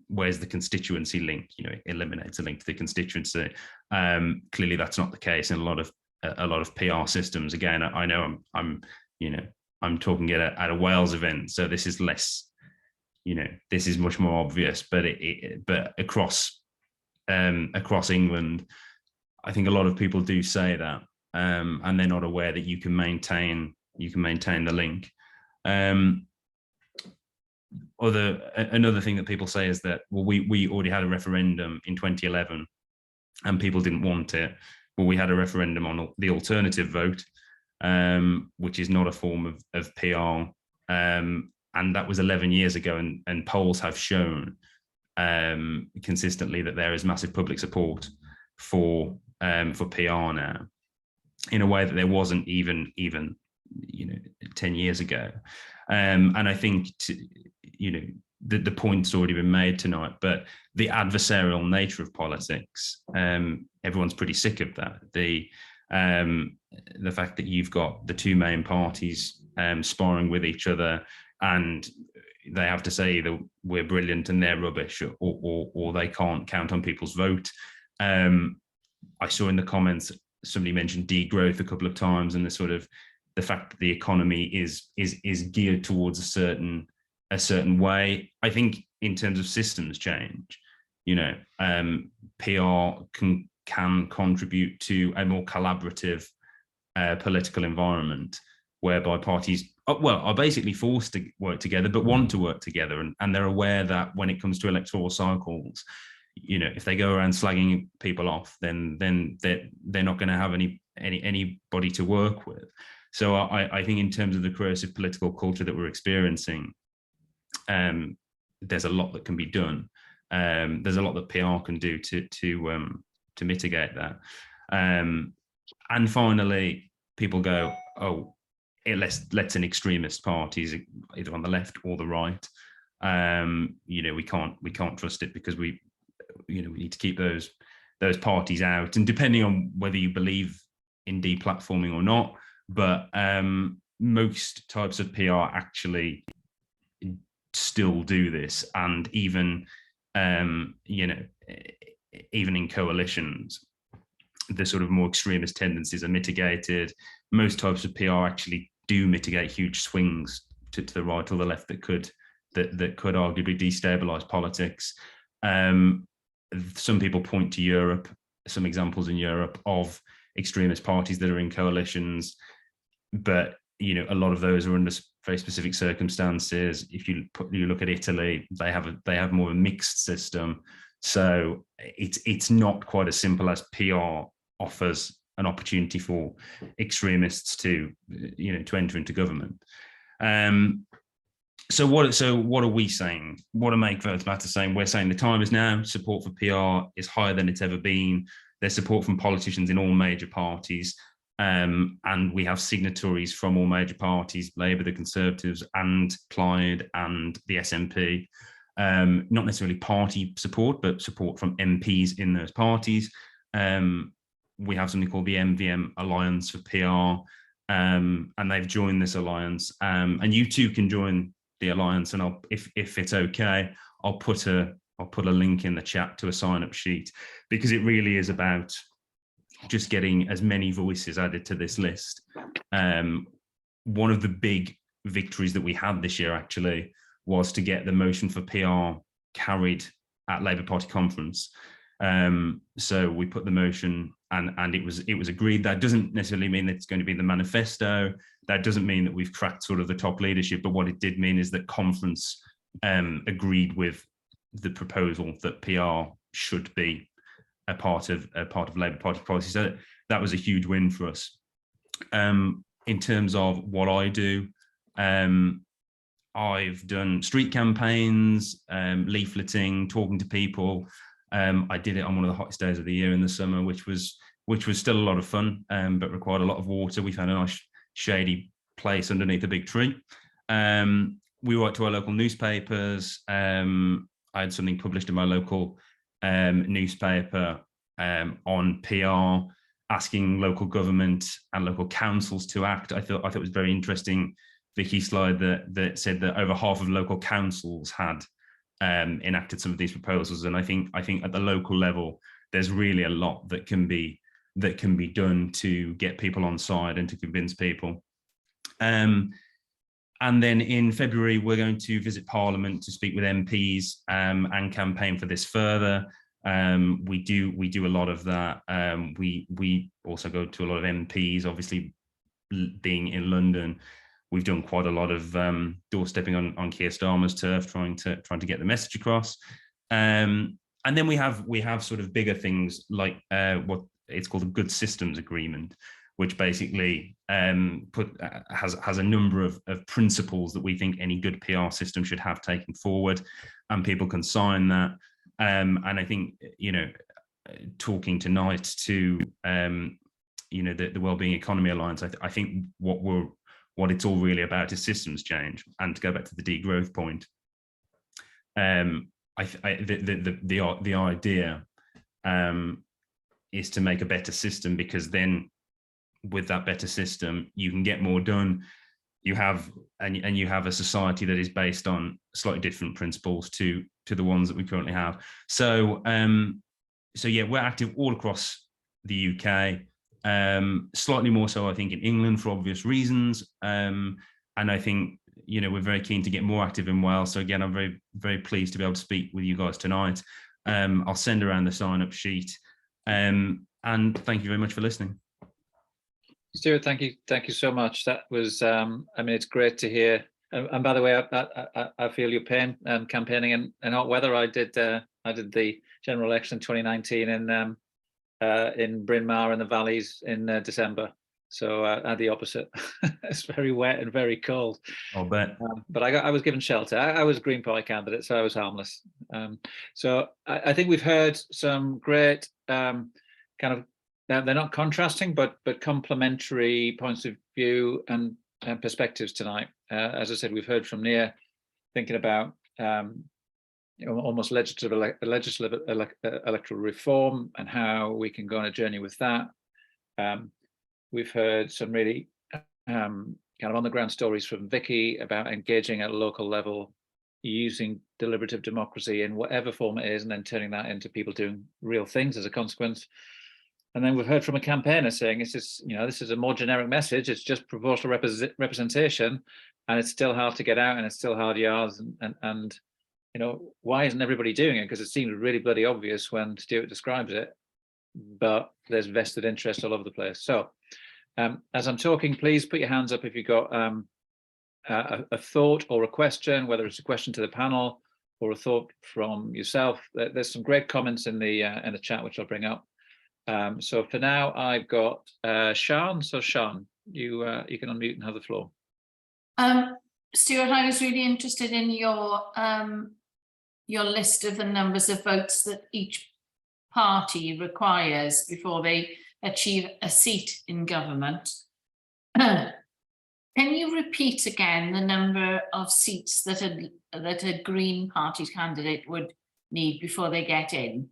where's the constituency link? It eliminates a link to the constituency. Clearly, that's not the case in a lot of PR systems. Again, I know I'm talking at a Wales event, so this is less. This is much more obvious, but but across England, I think a lot of people do say that, and they're not aware that you can maintain the link. Another thing that people say is that, well, we already had a referendum in 2011, and people didn't want it. Well, we had a referendum on the alternative vote, which is not a form of PR. And that was 11 years ago, and polls have shown consistently that there is massive public support for PR now, in a way that there wasn't even 10 years ago. And I think the point's already been made tonight, but the adversarial nature of politics, everyone's pretty sick of that. The fact that you've got the two main parties sparring with each other, and they have to say either we're brilliant and they're rubbish, or they can't count on people's vote. I saw in the comments somebody mentioned degrowth a couple of times, and the fact that the economy is geared towards a certain way. I think in terms of systems change, PR can contribute to a more collaborative political environment, whereby parties are basically forced to work together, but want to work together, and they're aware that when it comes to electoral cycles, if they go around slagging people off, then they're not going to have anybody to work with. So I think in terms of the corrosive political culture that we're experiencing, there's a lot that can be done. There's a lot that PR can do to mitigate that. And finally, people go, oh, let's in extremist parties, either on the left or the right. We can't trust it because we need to keep those parties out. And depending on whether you believe in deplatforming or not, but most types of PR actually still do this, and even in coalitions, the sort of more extremist tendencies are mitigated. Most types of PR actually do mitigate huge swings to the right or the left that could arguably destabilize politics. Some people point to Europe, some examples in Europe of extremist parties that are in coalitions, but a lot of those are under very specific circumstances. If you look at Italy, they have more of a mixed system, so it's not quite as simple as PR offers an opportunity for extremists to enter into government. So what are we saying? What are Make Votes Matter saying? We're saying the time is now. Support for PR is higher than it's ever been. There's support from politicians in all major parties. And we have signatories from all major parties, Labour, the Conservatives, and Plaid, and the SNP. Not necessarily party support, but support from MPs in those parties. We have something called the MVM Alliance for PR, and they've joined this alliance. And you too can join the alliance. And if it's okay, I'll put a link in the chat to a sign-up sheet, because it really is about just getting as many voices added to this list. One of the big victories that we had this year actually was to get the motion for PR carried at Labour Party conference. So we put the motion and it was agreed. That doesn't necessarily mean that it's going to be the manifesto. That doesn't mean that we've cracked sort of the top leadership, but what it did mean is that conference agreed with the proposal that PR should be a part of Labour Party policy. So that was a huge win for us. In terms of what I do, I've done street campaigns, leafleting, talking to people. I did it on one of the hottest days of the year in the summer, which was still a lot of fun, but required a lot of water. We found a nice shady place underneath a big tree. We write to our local newspapers. I had something published in my local newspaper on PR, asking local government and local councils to act. I thought it was very interesting, Vicky's slide that said that over half of local councils had enacted some of these proposals, and I think at the local level there's really a lot that can be done to get people on side and to convince people. And then in February we're going to visit Parliament to speak with MPs and campaign for this further. We do a lot of that. We also go to a lot of MPs, obviously being in London. We've done quite a lot of doorstepping on Keir Starmer's turf, trying to get the message across. And then we have sort of bigger things like what it's called a Good Systems Agreement, which basically has a number of principles that we think any good PR system should have taken forward, and people can sign that. And I think, talking tonight to the Wellbeing Economy Alliance, I think what it's all really about is systems change. And to go back to the degrowth point, the idea is to make a better system, because then with that better system you can get more done. You have a society that is based on slightly different principles to the ones that we currently have. So yeah, we're active all across the UK. Slightly more so, I think, in England for obvious reasons. And I think, we're very keen to get more active in Wales. So again, I'm very, very pleased to be able to speak with you guys tonight. I'll send around the sign-up sheet. And thank you very much for listening. Stuart, thank you so much. That was, it's great to hear. And by the way, I feel your pain campaigning in hot weather. I did the general election in 2019 in Bryn Mawr in the valleys in December. So I had the opposite. It's very wet and very cold. I'll bet. But I was given shelter. I was a Green Party candidate, so I was harmless. So I think we've heard some great kind of, they're not contrasting, but complementary points of view and perspectives tonight. As I said, we've heard from Nia thinking about almost legislative electoral reform and how we can go on a journey with that. We've heard some really kind of on the ground stories from Vicky about engaging at a local level, using deliberative democracy in whatever form it is, and then turning that into people doing real things as a consequence. And then we've heard from a campaigner saying this is a more generic message. It's just proportional representation, and it's still hard to get out, and it's still hard yards. And why isn't everybody doing it? Because it seems really bloody obvious when Stuart describes it, but there's vested interest all over the place. So as I'm talking, please put your hands up if you've got a thought or a question, whether it's a question to the panel or a thought from yourself. There's some great comments in the chat, which I'll bring up. So for now, I've got Sian. So Sian, you can unmute and have the floor. Stuart, I was really interested in your list of the numbers of votes that each party requires before they achieve a seat in government. Can you repeat again the number of seats that a Green Party candidate would need before they get in?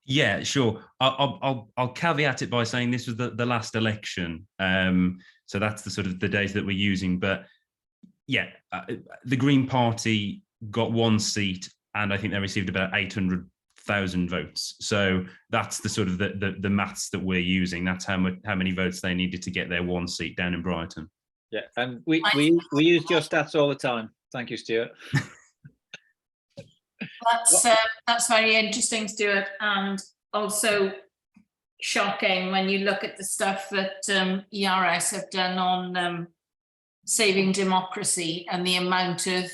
Yeah, sure. I'll caveat it by saying this was the last election, so that's the sort of the data that we're using. But yeah, the Green Party got one seat, and I think they received about 800,000 votes. So that's the sort of the maths that we're using. That's how many votes they needed to get their one seat down in Brighton. Yeah, and we use your stats all the time. Thank you, Stuart. That's very interesting, Stuart, and also shocking when you look at the stuff that ERS have done on saving democracy and the amount of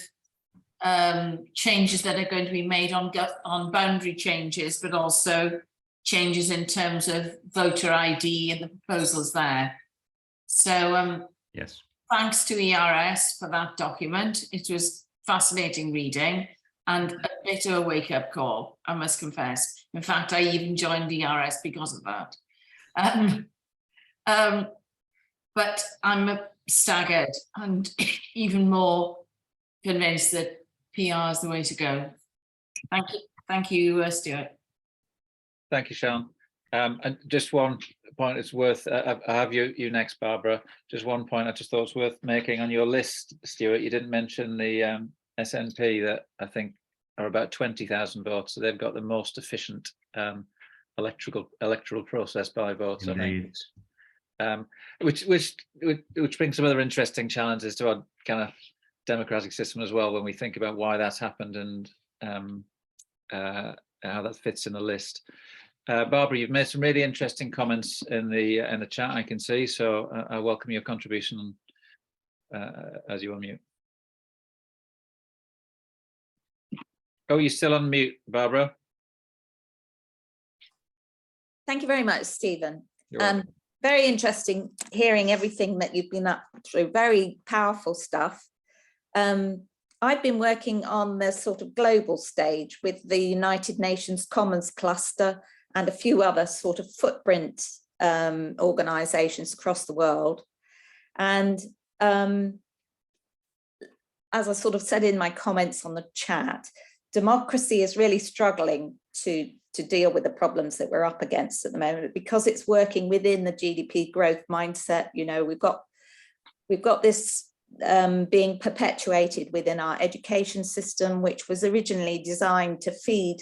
changes that are going to be made on boundary changes, but also changes in terms of voter ID and the proposals there. So yes, thanks to ERS for that document. It was fascinating reading and a bit of a wake-up call, I must confess. In fact, I even joined ERS because of that. But I'm staggered and even more convinced that PR is the way to go. Thank you, Stuart. Thank you, Sean. And just one point, it's worth. I have you next, Barbara. Just one point I just thought was worth making on your list, Stuart. You didn't mention the SNP that I think are about 20,000 votes, so they've got the most efficient electoral process by votes. Indeed. I think, which brings some other interesting challenges to our kind of democratic system as well when we think about why that's happened and how that fits in the list. Barbara, you've made some really interesting comments in the chat, I can see, so I welcome your contribution as you unmute. Oh, you're still on mute, Barbara. Thank you very much, Stephen. Very interesting hearing everything that you've been up through, very powerful stuff. I've been working on the sort of global stage with the United Nations Commons Cluster and a few other sort of footprint organisations across the world. And as I sort of said in my comments on the chat, democracy is really struggling to deal with the problems that we're up against at the moment because it's working within the GDP growth mindset. You know, we've got this being perpetuated within our education system, which was originally designed to feed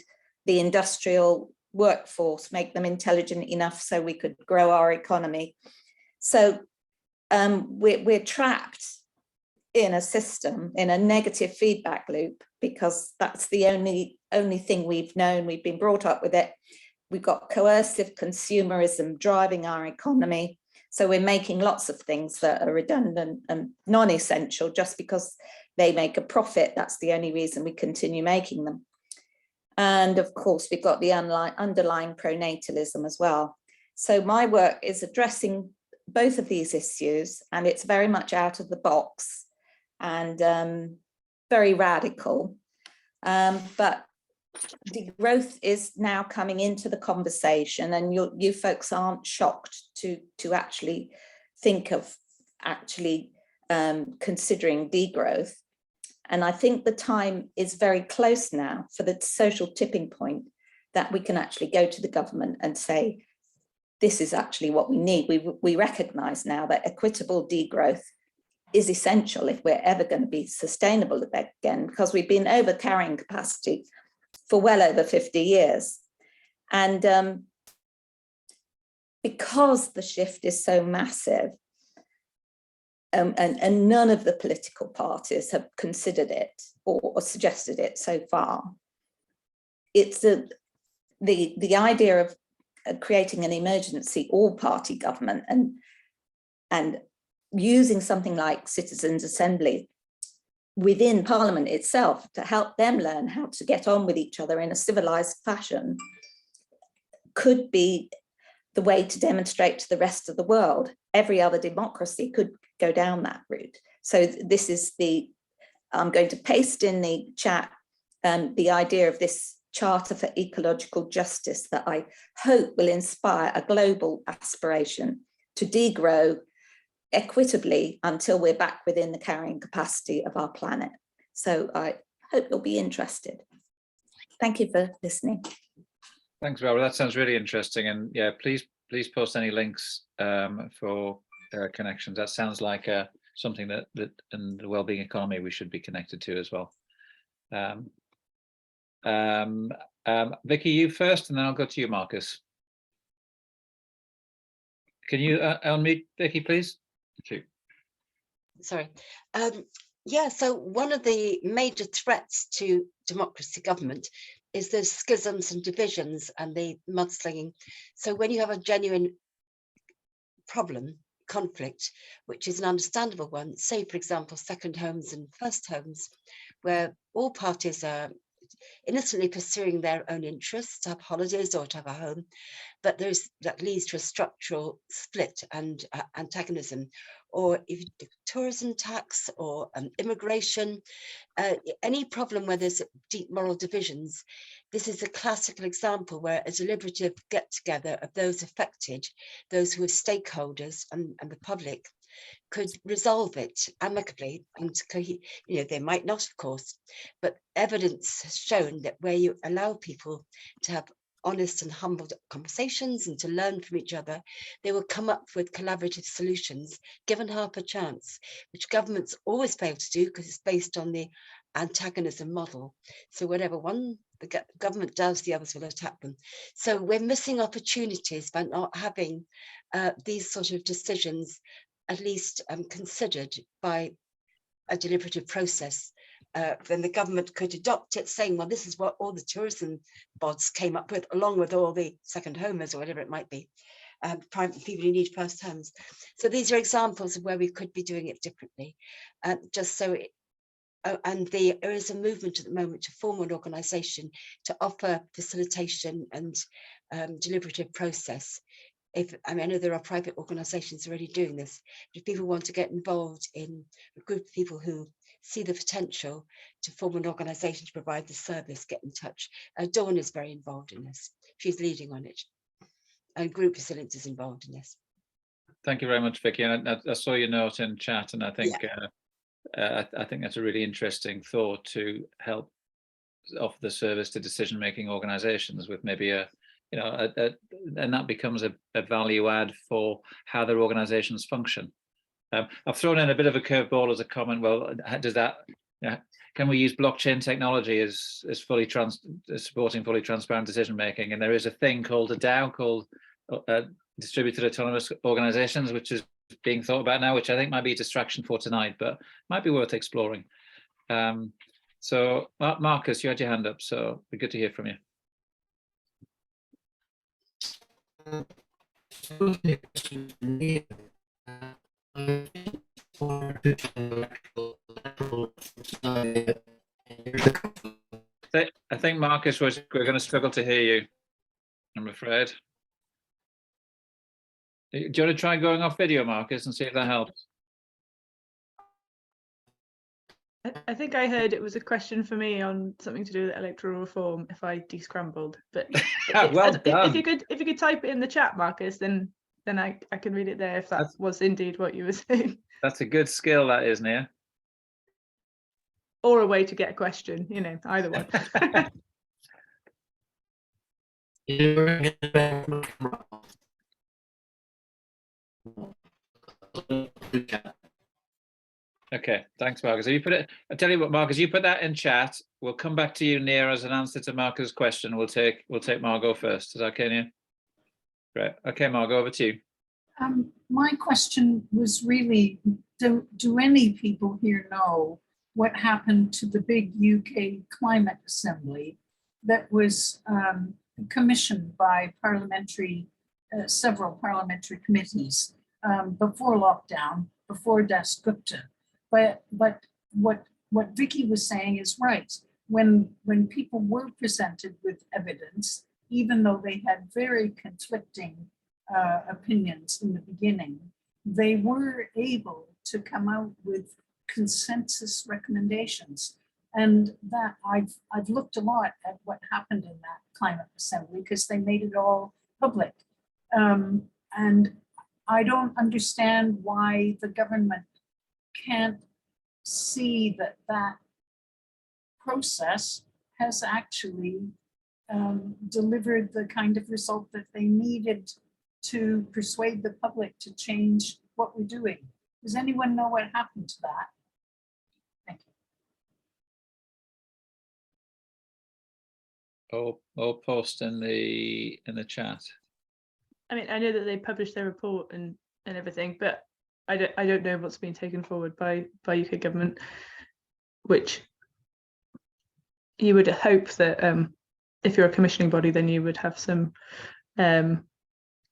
the industrial workforce, make them intelligent enough so we could grow our economy. So we're trapped in a system, in a negative feedback loop, because that's the only thing we've known. We've been brought up with it. We've got coercive consumerism driving our economy. So we're making lots of things that are redundant and non-essential just because they make a profit. That's the only reason we continue making them. And of course, we've got the underlying pronatalism as well. So my work is addressing both of these issues, and it's very much out of the box and very radical. But degrowth is now coming into the conversation, and you folks aren't shocked to actually think of considering degrowth. And I think the time is very close now for the social tipping point that we can actually go to the government and say, this is actually what we need. We recognise now that equitable degrowth is essential if we're ever going to be sustainable again, because we've been over carrying capacity for well over 50 years. And because the shift is so massive, and none of the political parties have considered it or suggested it so far, it's the idea of creating an emergency all-party government and using something like Citizens' Assembly within Parliament itself to help them learn how to get on with each other in a civilised fashion could be the way to demonstrate to the rest of the world. Every other democracy could go down that route. So this is I'm going to paste in the chat the idea of this Charter for Ecological Justice that I hope will inspire a global aspiration to degrow equitably until we're back within the carrying capacity of our planet. So I hope you'll be interested. Thank you for listening. Thanks, Barbara. That sounds really interesting. And yeah, please post any links for connections. That sounds like something that in the wellbeing economy we should be connected to as well. Vicky, you first, and then I'll go to you, Marcus. Can you unmute Vicky, please? Thank you. Sorry. Yeah, so one of the major threats to democracy government is the schisms and divisions and the mudslinging. So when you have a genuine problem, conflict, which is an understandable one, say, for example, second homes and first homes, where all parties are innocently pursuing their own interests, to have holidays or to have a home, but that leads to a structural split and antagonism, or if tourism tax or immigration, any problem where there's deep moral divisions. This is a classical example where a deliberative get together of those affected, those who are stakeholders and the public, could resolve it amicably. And they might not, of course, but evidence has shown that where you allow people to have honest and humble conversations and to learn from each other, they will come up with collaborative solutions given half a chance, which governments always fail to do because it's based on the antagonism model. So whatever one the government does, the others will attack them. So we're missing opportunities by not having these sort of decisions at least considered by a deliberative process. Then the government could adopt it, saying, well, this is what all the tourism boards came up with, along with all the second homers or whatever it might be, private people who need first homes. So these are examples of where we could be doing it differently. Just so and there is a movement at the moment to form an organisation to offer facilitation and deliberative process. I know there are private organisations already doing this, but if people want to get involved in a group of people who see the potential to form an organisation to provide the service, get in touch. Dawn is very involved in this. She's leading on it. And Group Resilience is involved in this. Thank you very much, Vicky. And I saw your note in chat, and I think I think that's a really interesting thought to help offer the service to decision-making organisations with maybe and that becomes a value add for how their organisations function. I've thrown in a bit of a curveball as a comment. Well, does that? Can we use blockchain technology as supporting fully transparent decision making? And there is a thing called a DAO, called Distributed Autonomous Organisations, which is being thought about now, which I think might be a distraction for tonight, but might be worth exploring. So, Marcus, you had your hand up, so it'd be good to hear from you. I think, Marcus, we're going to struggle to hear you, I'm afraid. Do you want to try going off video, Marcus, and see if that helps? I think I heard it was a question for me on something to do with electoral reform if I descrambled, but well done. If you could type it in the chat, Marcus, then I can read it there if that was indeed what you were saying. That's a good skill, that is, Nia. Or a way to get a question, either one. Okay, thanks, Marcus. Have you put it? I'll tell you what, Marcus, you put that in chat. We'll come back to you, Nia, as an answer to Marcus' question. We'll take Margot first. Is that okay, Nia? Great. Okay, Margot, over to you. My question was really, do any people here know what happened to the big UK climate assembly that was commissioned by several parliamentary committees before lockdown, before Das Gupta? But what Vicky was saying is right. When people were presented with evidence, even though they had very conflicting opinions in the beginning, they were able to come out with consensus recommendations. And that I've looked a lot at what happened in that climate assembly because they made it all public. And I don't understand why the government can't see that process has actually delivered the kind of result that they needed to persuade the public to change what we're doing. Does anyone know what happened to that? Thank you. Or post in the chat. I mean, I know that they published their report and everything, but I don't know what's being taken forward by UK government, which you would hope that if you're a commissioning body, then you would have some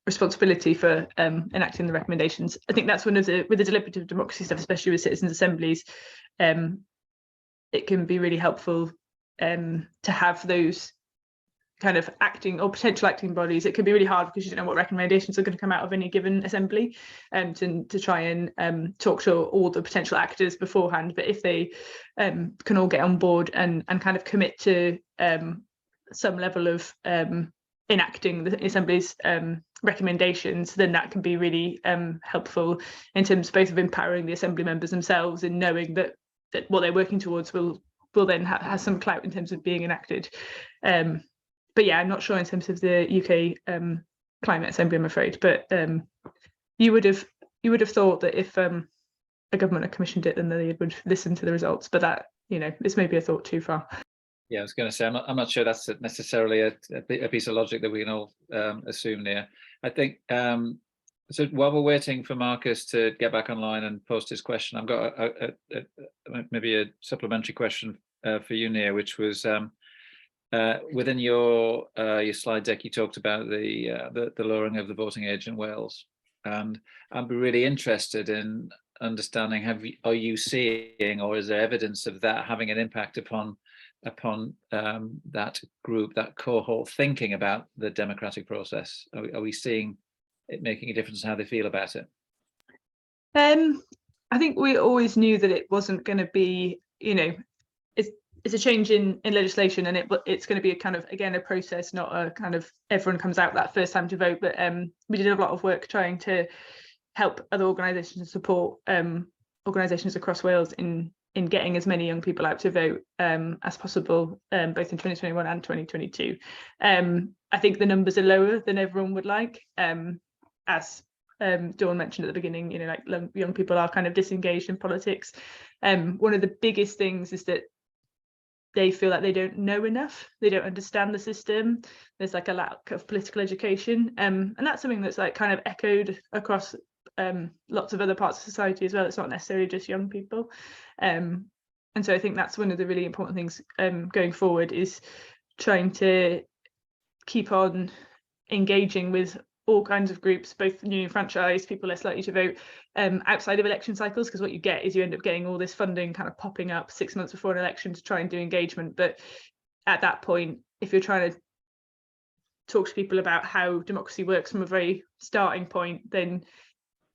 responsibility for enacting the recommendations. I think that's one of the, with the deliberative democracy stuff, especially with citizens' assemblies, it can be really helpful to have those kind of acting or potential acting bodies. It can be really hard because you don't know what recommendations are going to come out of any given assembly, to try and talk to all the potential actors beforehand. But if they can all get on board and kind of commit to some level of enacting the assembly's recommendations, then that can be really helpful in terms both of empowering the assembly members themselves and knowing that what they're working towards will then have some clout in terms of being enacted. But yeah, I'm not sure in terms of the UK Climate Assembly, I'm afraid. But you would have thought that if a government had commissioned it, then they would listen to the results. But that, you know, is maybe a thought too far. Yeah, I was going to say, I'm not sure that's necessarily a piece of logic that we can all assume there. I think, so while we're waiting for Marcus to get back online and post his question, I've got maybe a supplementary question for you, Nia, which was within your slide deck, you talked about the lowering of the voting age in Wales, and I'd be really interested in understanding, are you seeing, or is there evidence of that having an impact upon that group, that cohort thinking about the democratic process? Are we seeing it making a difference in how they feel about it? I think we always knew that it wasn't going to be, you know, it's a change in legislation, and it's going to be a kind of, again, a process, not a kind of everyone comes out that first time to vote. But we did a lot of work trying to help other organisations and support organisations across Wales in getting as many young people out to vote as possible, both in 2021 and 2022. I think the numbers are lower than everyone would like. As Dawn mentioned at the beginning, you know, like young people are kind of disengaged in politics. One of the biggest things is that they feel like they don't know enough. They don't understand the system. There's like a lack of political education. And that's something that's like kind of echoed across lots of other parts of society as well. It's not necessarily just young people. And so I think that's one of the really important things going forward, is trying to keep on engaging with all kinds of groups, both newly enfranchised, people less likely to vote, outside of election cycles, because what you get is you end up getting all this funding kind of popping up 6 months before an election to try and do engagement. But at that point, if you're trying to talk to people about how democracy works from a very starting point, then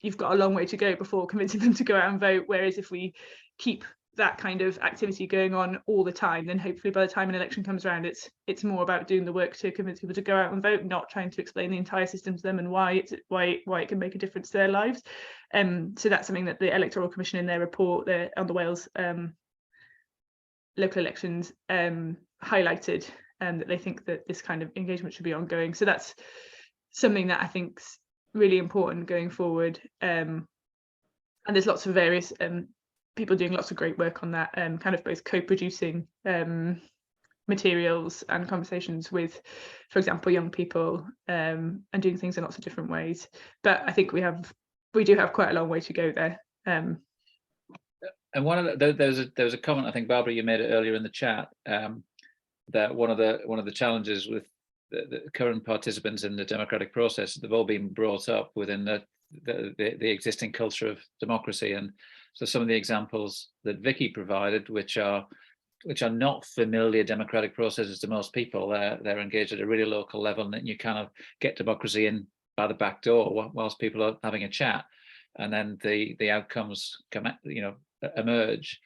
you've got a long way to go before convincing them to go out and vote. Whereas if we keep that kind of activity going on all the time, then hopefully by the time an election comes around, it's more about doing the work to convince people to go out and vote, not trying to explain the entire system to them and why it can make a difference to their lives. So that's something that the Electoral Commission in their report on the Wales local elections highlighted, that they think that this kind of engagement should be ongoing. So that's something that I think's really important going forward. And there's lots of various people doing lots of great work on that, kind of both co-producing materials and conversations with, for example, young people, and doing things in lots of different ways. But I think we do have quite a long way to go there. And one of there was a comment, I think, Barbara, you made it earlier in the chat, that one of the challenges with the current participants in the democratic process, they've all been brought up within the existing culture of democracy. And so some of the examples that Vicky provided, which are not familiar democratic processes to most people, they're engaged at a really local level, and you kind of get democracy in by the back door whilst people are having a chat, and then the outcomes emerge.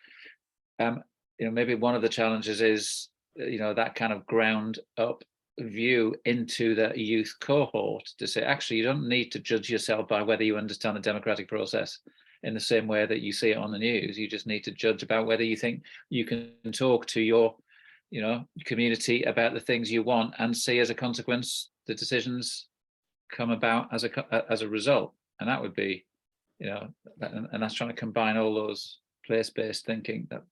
Maybe one of the challenges is that kind of ground up view into the youth cohort, to say, actually, you don't need to judge yourself by whether you understand the democratic process in the same way that you see it on the news. You just need to judge about whether you think you can talk to your community about the things you want, and see as a consequence the decisions come about as a result. And that would be, and that's trying to combine all those place-based thinking, that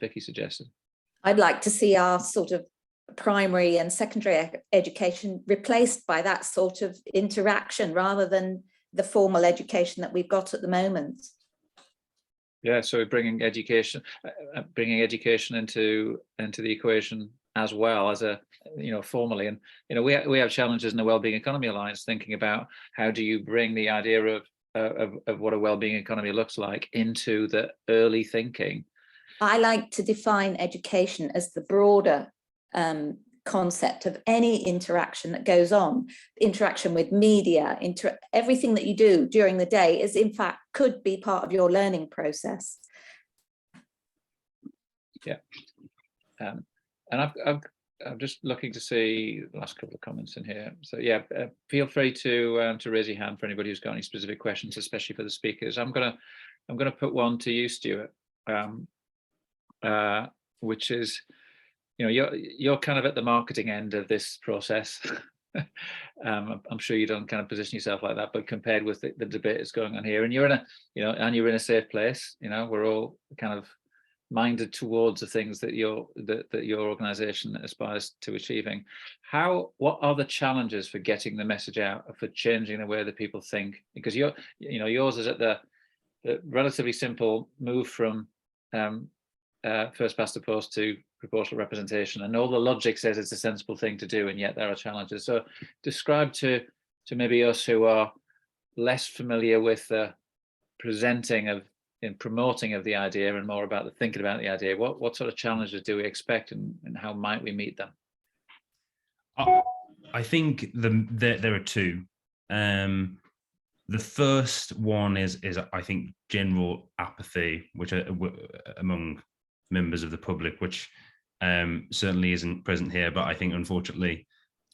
Vicky suggested. I'd like to see our sort of primary and secondary education replaced by that sort of interaction, rather than the formal education that we've got at the moment. Yeah, so we're bringing education into the equation as well as formally, and we have challenges in the Wellbeing Economy Alliance thinking about how do you bring the idea of what a wellbeing economy looks like into the early thinking. I like to define education as the broader concept of any interaction that goes on, interaction with media, everything that you do during the day is in fact could be part of your learning process. Yeah, and I'm just looking to see the last couple of comments in here. So yeah, feel free to raise your hand for anybody who's got any specific questions, especially for the speakers. I'm gonna put one to you, Stuart, which is, you're kind of at the marketing end of this process. I'm sure you don't kind of position yourself like that, but compared with the debate that's going on here, and you're in a safe place. We're all kind of minded towards the things that your organization aspires to achieving. What are the challenges for getting the message out, for changing the way that people think? Because yours is at the relatively simple move from first past the post to proportional representation, and all the logic says it's a sensible thing to do, and yet there are challenges. So describe to maybe us who are less familiar with the presenting of and promoting of the idea and more about the thinking about the idea, what sort of challenges do we expect, and how might we meet them? I think there are two. The first one is I think general apathy, which among members of the public, which certainly isn't present here, but I think unfortunately,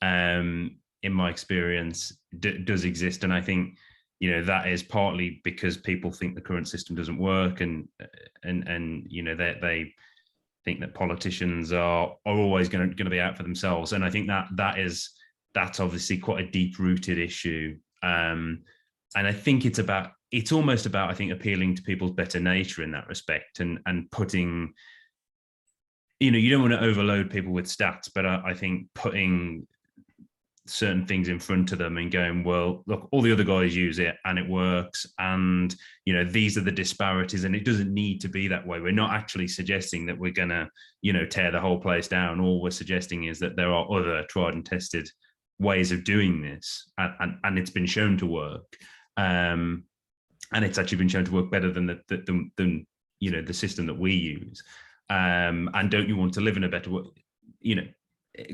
in my experience, does exist. And I think that is partly because people think the current system doesn't work, and they think that politicians are always going to be out for themselves. And I think that's obviously quite a deep-rooted issue. And I think it's almost about, I think, appealing to people's better nature in that respect, and putting, you don't want to overload people with stats, but I think putting certain things in front of them and going, well, look, all the other guys use it and it works, and these are the disparities, and it doesn't need to be that way. We're not actually suggesting that we're gonna tear the whole place down. All we're suggesting is that there are other tried and tested ways of doing this, and it's been shown to work, and it's actually been shown to work better than the system that we use. And don't you want to live in a better world?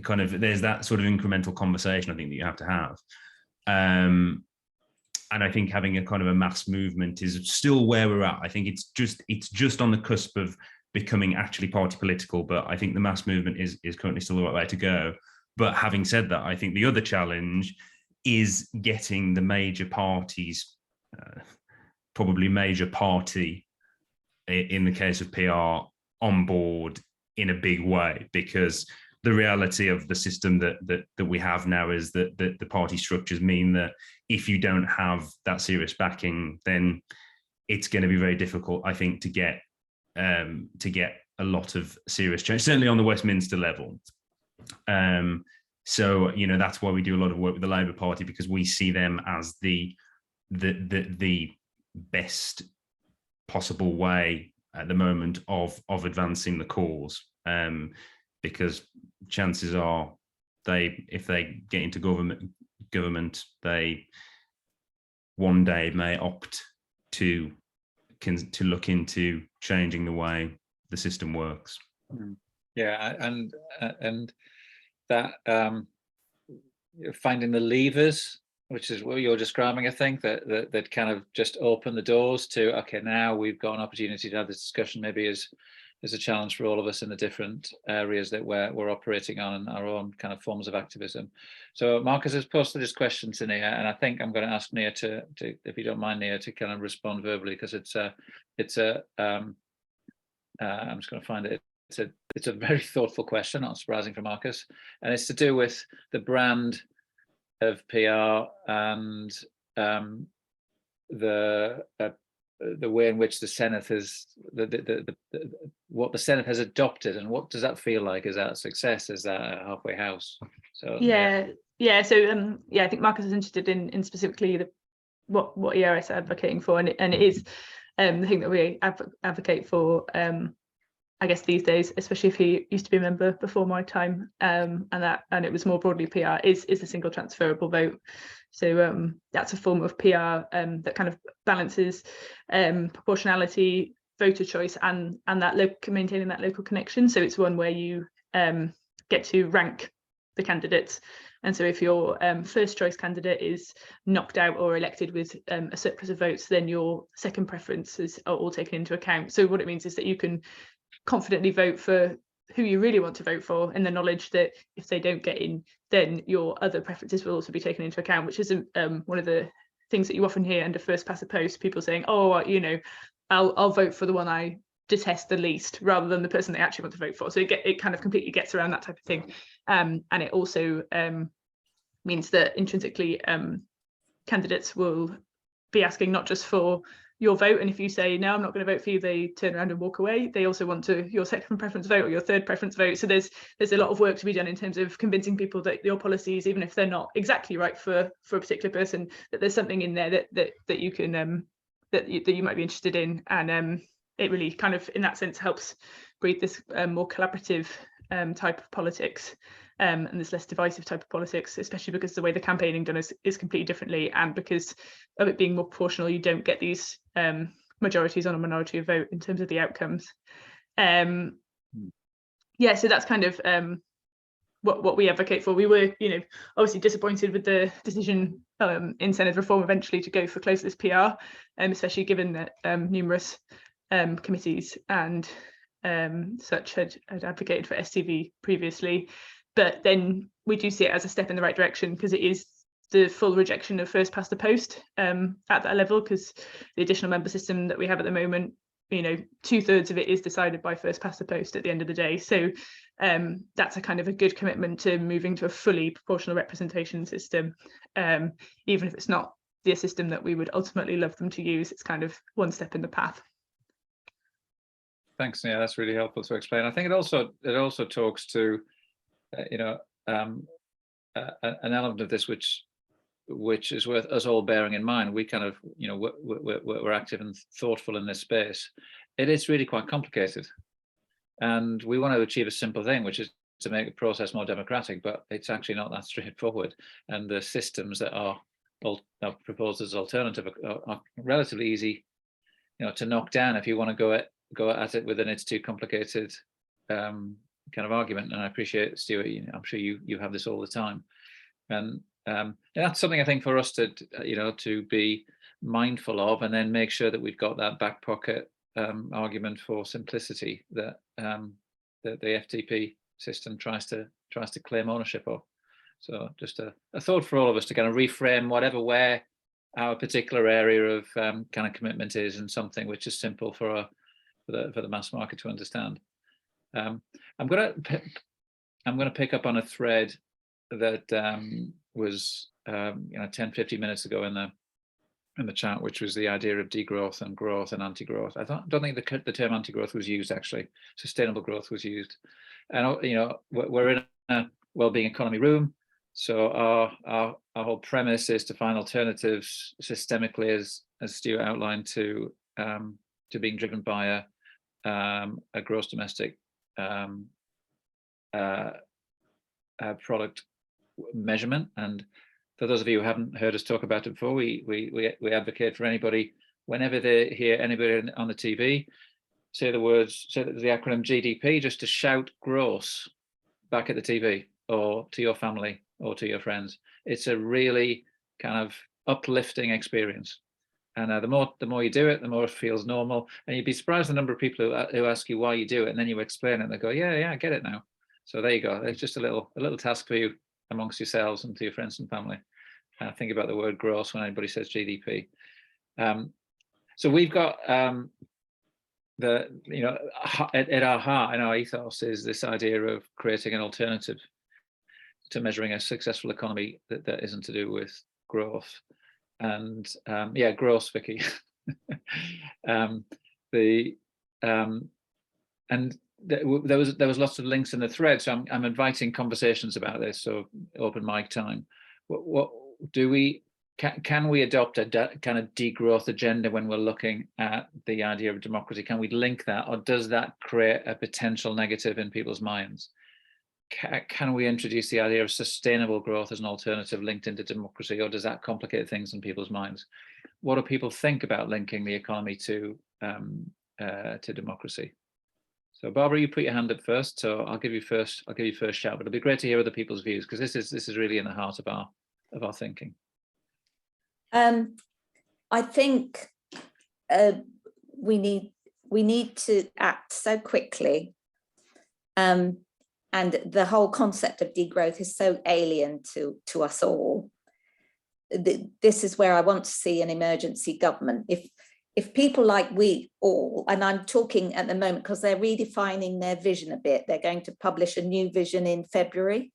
Kind of, there's that sort of incremental conversation I think that you have to have. And I think having a kind of a mass movement is still where we're at. I think it's just on the cusp of becoming actually party political, but I think the mass movement is currently still the right way to go. But having said that, I think the other challenge is getting the major parties, probably major party in the case of PR, on board in a big way, because the reality of the system that we have now is that the party structures mean that if you don't have that serious backing, then it's going to be very difficult, I think, to get a lot of serious change, certainly on the Westminster level. So that's why we do a lot of work with the Labour Party, because we see them as the best possible way at the moment of advancing the cause. Because chances are if they get into government, they one day may opt to look into changing the way the system works. Yeah, and that finding the levers, which is what you're describing, I think, that kind of just open the doors to, okay, now we've got an opportunity to have this discussion, maybe is a challenge for all of us in the different areas that we're operating on, and our own kind of forms of activism. So Marcus has posted this question to Nia, and I think I'm going to ask Nia to if you don't mind, Nia, to kind of respond verbally, because I'm just going to find it. It's a very thoughtful question, not surprising for Marcus, and it's to do with the brand of PR and the way in which the Senate has what the Senate has adopted, and what does that feel like? Is that a success? Is that a halfway house? So yeah. So I think Marcus is interested in specifically what ERS is advocating for, and it is the thing that we advocate for. I guess these days, especially if you used to be a member before my time, and it was more broadly PR, is the single transferable vote. So that's a form of PR that kind of balances proportionality, voter choice, and that maintaining that local connection. So it's one where you get to rank the candidates. And so if your first choice candidate is knocked out or elected with a surplus of votes, then your second preferences are all taken into account. So what it means is that you can confidently vote for who you really want to vote for, in the knowledge that if they don't get in, then your other preferences will also be taken into account, which is one of the things that you often hear under first past the post, people saying, oh, you know, I'll vote for the one I detest the least, rather than the person they actually want to vote for. So it kind of completely gets around that type of thing. And it also means that intrinsically candidates will be asking not just for your vote, and if you say no, I'm not going to vote for you, they turn around and walk away. They also want your second preference vote or your third preference vote. So there's a lot of work to be done in terms of convincing people that your policies, even if they're not exactly right for a particular person, that there's something in there that you can that you might be interested in. And it really kind of, in that sense, helps breed this more collaborative type of politics, and this less divisive type of politics, especially because the way the campaigning done is completely differently, and because of it being more proportional, you don't get these majorities on a minority of vote in terms of the outcomes. Yeah, so that's kind of what we advocate for. We were, obviously disappointed with the decision in Senate reform eventually to go for closeless PR, especially given that numerous committees and such had advocated for STV previously. But then we do see it as a step in the right direction, because it is the full rejection of first past the post at that level, because the additional member system that we have at the moment, 2/3 of it is decided by first past the post at the end of the day. So that's a kind of a good commitment to moving to a fully proportional representation system, even if it's not the system that we would ultimately love them to use. It's kind of one step in the path. Thanks. Yeah, that's really helpful to explain. I think it also talks to an element of this which is worth us all bearing in mind. We kind of, we're active and thoughtful in this space. It is really quite complicated, and we want to achieve a simple thing, which is to make the process more democratic, but it's actually not that straightforward. And the systems that are proposed as alternative are relatively easy, to knock down if you want to go at it within its too complicated kind of argument. And I appreciate, Stuart, I'm sure you have this all the time, and that's something I think for us to be mindful of, and then make sure that we've got that back pocket argument for simplicity that the FTP system tries to claim ownership of. So just a thought for all of us to kind of reframe where our particular area of kind of commitment is, and something which is simple for the mass market to understand. I'm going to pick up on a thread that was 10-15 minutes ago in the chat, which was the idea of degrowth and growth and anti-growth. I don't think the term anti-growth was used, actually. Sustainable growth was used. And we're in a wellbeing economy room, so our whole premise is to find alternatives systemically, as Stuart outlined, to being driven by a gross domestic product measurement. And for those of you who haven't heard us talk about it before, we advocate for anybody, whenever they hear anybody on the TV say the acronym GDP, just to shout gross back at the TV or to your family or to your friends. It's a really kind of uplifting experience. And the more you do it, the more it feels normal. And you'd be surprised the number of people who ask you why you do it, and then you explain it, and they go, yeah, I get it now. So there you go. It's just a little task for you amongst yourselves and to your friends and family. Think about the word gross when anybody says GDP. So we've got at our heart and our ethos is this idea of creating an alternative to measuring a successful economy that isn't to do with growth. And gross, Vicky. There was lots of links in the thread, so I'm inviting conversations about this. So open mic time. What do we can we adopt a kind of degrowth agenda when we're looking at the idea of democracy? Can we link that, or does that create a potential negative in people's minds? Can we introduce the idea of sustainable growth as an alternative linked into democracy, or does that complicate things in people's minds? What do people think about linking the economy to democracy? So Barbara, you put your hand up first, so I'll give you first shout, but it'll be great to hear other people's views, because this is really in the heart of our thinking. I think we need to act so quickly, and the whole concept of degrowth is so alien to us all. This is where I want to see an emergency government. If people like WEAll, and I'm talking at the moment because they're redefining their vision a bit, they're going to publish a new vision in February,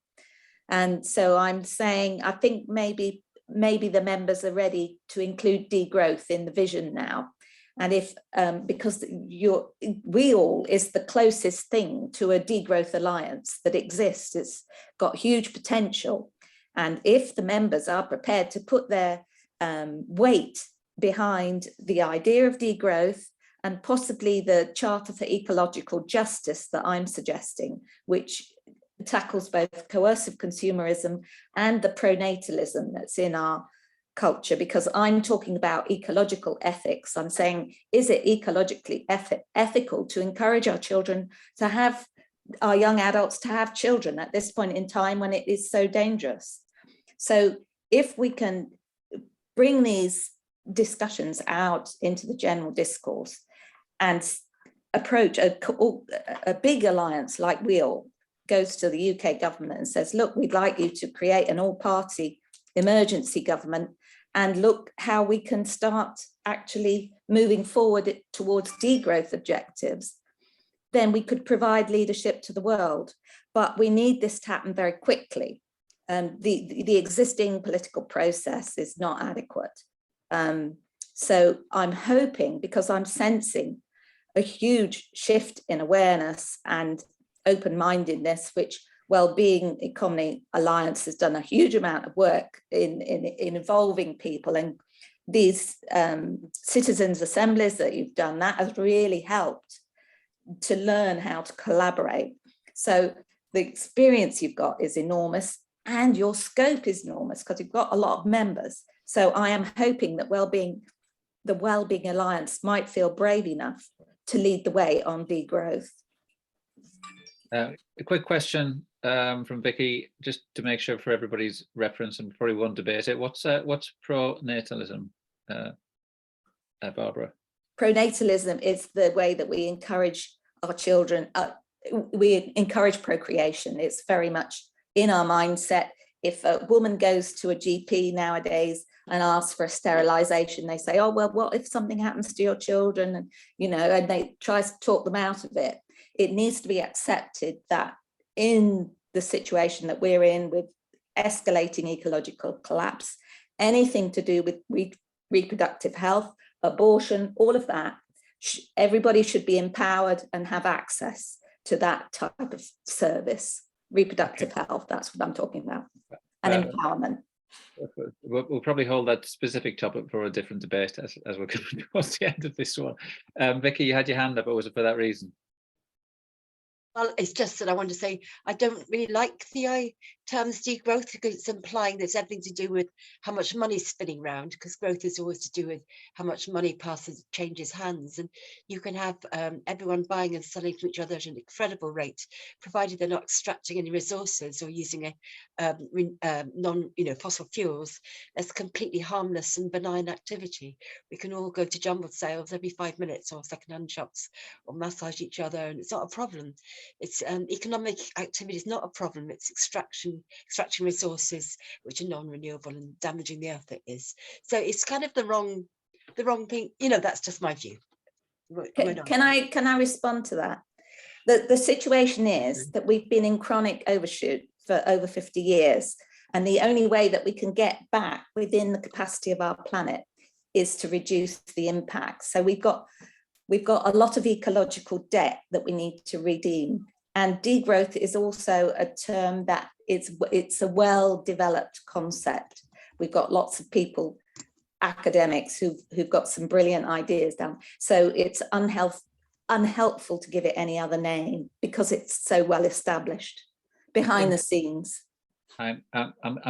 and so I'm saying I think maybe the members are ready to include degrowth in the vision now. And if because WEAll is the closest thing to a degrowth alliance that exists, it's got huge potential. And if the members are prepared to put their weight behind the idea of degrowth and possibly the Charter for Ecological Justice that I'm suggesting, which tackles both coercive consumerism and the pronatalism that's in our culture, because I'm talking about ecological ethics. I'm saying, is it ecologically ethical to encourage our children to have, our young adults to have children at this point in time when it is so dangerous? So if we can bring these discussions out into the general discourse and approach a big alliance like WEAll goes to the UK government and says, look, we'd like you to create an all-party emergency government and look how we can start actually moving forward towards degrowth objectives, then we could provide leadership to the world. But we need this to happen very quickly. The existing political process is not adequate. So I'm hoping, because I'm sensing a huge shift in awareness and open-mindedness, which Wellbeing Economy Alliance has done a huge amount of work in involving people, and these citizens' assemblies that you've done, that has really helped to learn how to collaborate. So the experience you've got is enormous, and your scope is enormous because you've got a lot of members. So I am hoping that the Wellbeing Alliance might feel brave enough to lead the way on degrowth. A quick question from Vicky, just to make sure for everybody's reference, and probably won't debate it. What's pronatalism, Barbara? Pronatalism is the way that we encourage our children. We encourage procreation. It's very much in our mindset. If a woman goes to a GP nowadays and asks for a sterilisation, they say, oh, well, what if something happens to your children? And, and they try to talk them out of it. It needs to be accepted that in the situation that we're in with escalating ecological collapse, anything to do with reproductive health, abortion, all of that, everybody should be empowered and have access to that type of service. Reproductive health, that's what I'm talking about, and empowerment. We'll probably hold that specific topic for a different debate as we're coming towards the end of this one. Vicky, you had your hand up, or was it for that reason? Well, it's just that I want to say I don't really like the terms degrowth, because it's implying there's everything to do with how much money is spinning around, because growth is always to do with how much money changes hands, and you can have everyone buying and selling to each other at an incredible rate, provided they're not extracting any resources or using fossil fuels. That's completely harmless and benign activity. We can all go to jumbled sales every 5 minutes, or secondhand shops, or massage each other, and it's not a problem. It's economic activity is not a problem. It's extracting resources which are non-renewable and damaging the earth. It is. So it's kind of the wrong thing. That's just my view. Can I respond to that? The situation is that we've been in chronic overshoot for over 50 years, and the only way that we can get back within the capacity of our planet is to reduce the impact. So we've got a lot of ecological debt that we need to redeem. And degrowth is also a term that it's a well-developed concept We've got lots of people, academics who've got some brilliant ideas down. So it's unhelpful to give it any other name because it's so well established behind the scenes. I'm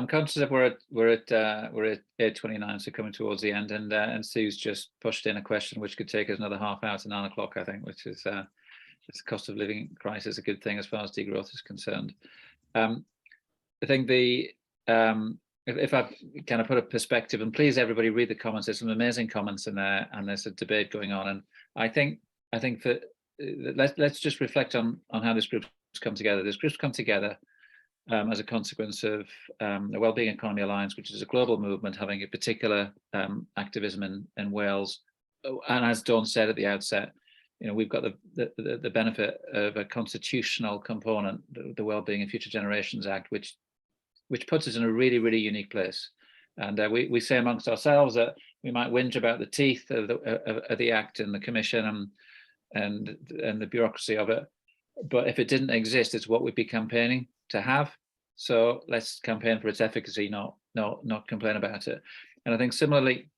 conscious that we're at 8:29, so coming towards the end, and Sue's just pushed in a question which could take us another half hour to 9 o'clock, I think, which is the cost of living crisis, a good thing as far as degrowth is concerned. I think if I kind of put a perspective, and please everybody read the comments, there's some amazing comments in there, and there's a debate going on, and I think let's just reflect on how this group's come together. This group's come together as a consequence of the Wellbeing Economy Alliance, which is a global movement having a particular activism in Wales. And as Dawn said at the outset, you know, we've got the benefit of a constitutional component, the Wellbeing and Future Generations Act, which puts us in a really, really unique place. And we say amongst ourselves that we might whinge about the teeth of the Act and the Commission and the bureaucracy of it, but if it didn't exist, it's what we'd be campaigning to have. So let's campaign for its efficacy, not complain about it. And I think similarly,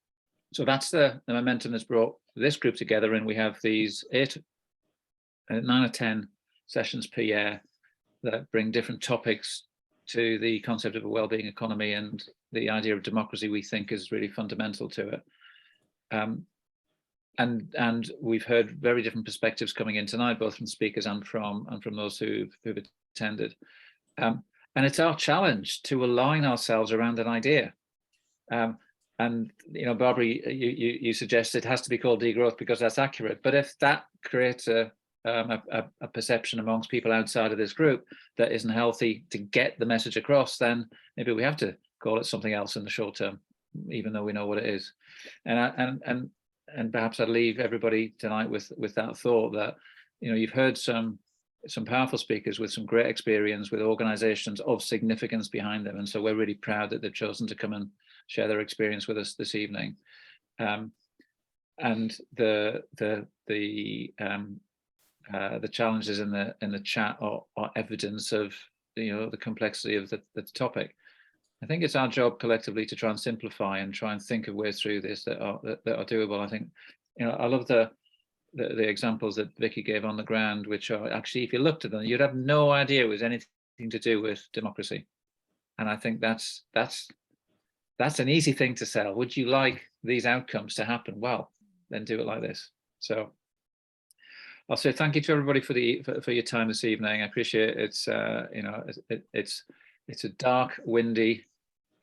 so that's the momentum that's brought this group together, and we have these 9 or 10 sessions per year that bring different topics to the concept of a wellbeing economy, and the idea of democracy we think is really fundamental to it. And we've heard very different perspectives coming in tonight, both from speakers and from those who've attended. And it's our challenge to align ourselves around an idea. And you know, Barbara, you suggest it has to be called degrowth because that's accurate. But if that creates a perception amongst people outside of this group that isn't healthy to get the message across, then maybe we have to call it something else in the short term, even though we know what it is. And perhaps I'd leave everybody tonight with that thought that, you know, you've heard some powerful speakers with some great experience with organizations of significance behind them, and so we're really proud that they've chosen to come and share their experience with us this evening. And the challenges in the chat are evidence of, you know, the complexity of the topic. I think it's our job collectively to try and simplify and try and think of ways through this that are doable. I think, you know, I love the examples that Vicky gave on the ground, which are actually, if you looked at them, you'd have no idea it was anything to do with democracy. And I think that's an easy thing to sell. Would you like these outcomes to happen? Well, then do it like this. So I'll say thank you to everybody for your time this evening. I appreciate it's you know, it's a dark, windy,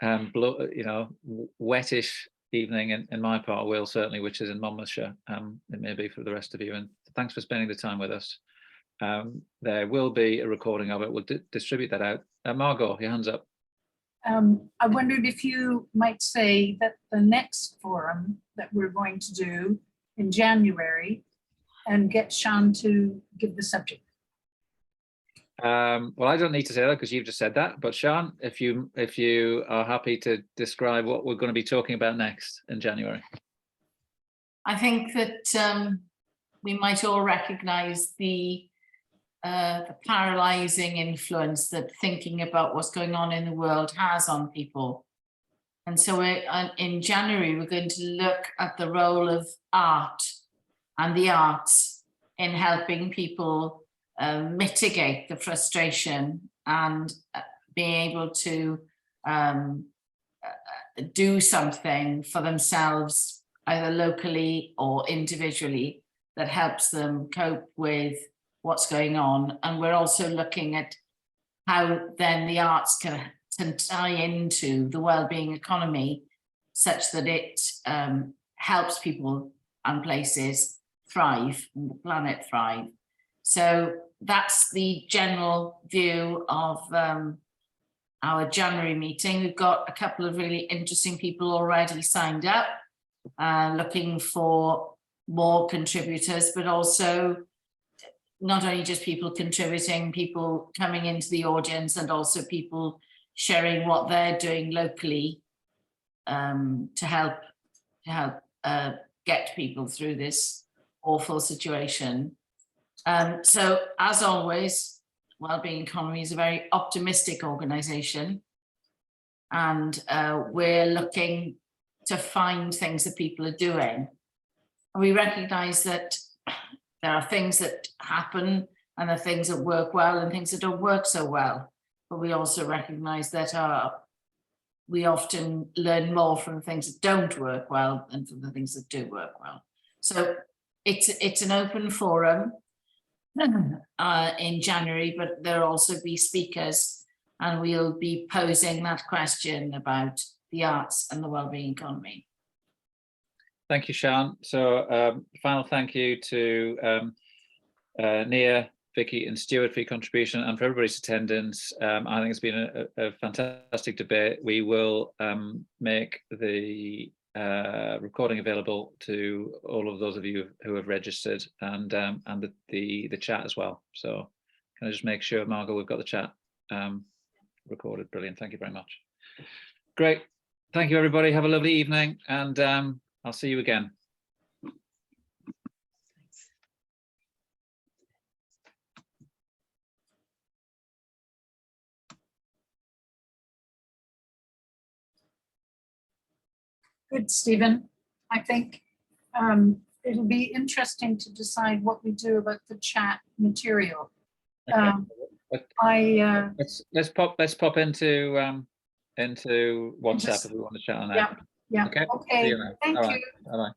you know, wettish evening in my part of Wales, certainly, which is in Monmouthshire. It may be for the rest of you. And thanks for spending the time with us. There will be a recording of it. We'll distribute that out. Margot, your hand's up. I wondered if you might say that the next forum that we're going to do in January, and get Sean to give the subject. Well, I don't need to say that because you've just said that, but Sean, if you are happy to describe what we're going to be talking about next in January. I think that we might all recognise the paralysing influence that thinking about what's going on in the world has on people. And so in January, we're going to look at the role of art and the arts in helping people mitigate the frustration and being able to do something for themselves, either locally or individually, that helps them cope with what's going on. And we're also looking at how then the arts can tie into the wellbeing economy such that it helps people and places thrive, and the planet thrive. So that's the general view of our January meeting. We've got a couple of really interesting people already signed up, looking for more contributors, but also not only just people contributing, people coming into the audience, and also people sharing what they're doing locally to help get people through this awful situation. So as always, Wellbeing Economy is a very optimistic organisation, and we're looking to find things that people are doing. We recognise that there are things that happen and there are things that work well and things that don't work so well. But we also recognise that we often learn more from the things that don't work well than from the things that do work well. So it's an open forum in January, but there'll also be speakers, and we'll be posing that question about the arts and the wellbeing economy. Thank you, Sian. So final thank you to Nia, Vicky and Stuart for your contribution, and for everybody's attendance. I think it's been a fantastic debate. We will make the recording available to all of those of you who have registered, and the chat as well. So can I just make sure, Margot, we've got the chat recorded? Brilliant. Thank you very much. Great. Thank you, everybody. Have a lovely evening, and I'll see you again. Good, Stephen. I think it'll be interesting to decide what we do about the chat material. Okay. Let's pop into WhatsApp Just, if we want to chat on that. yeah. Okay. Okay. Thank you. Bye bye.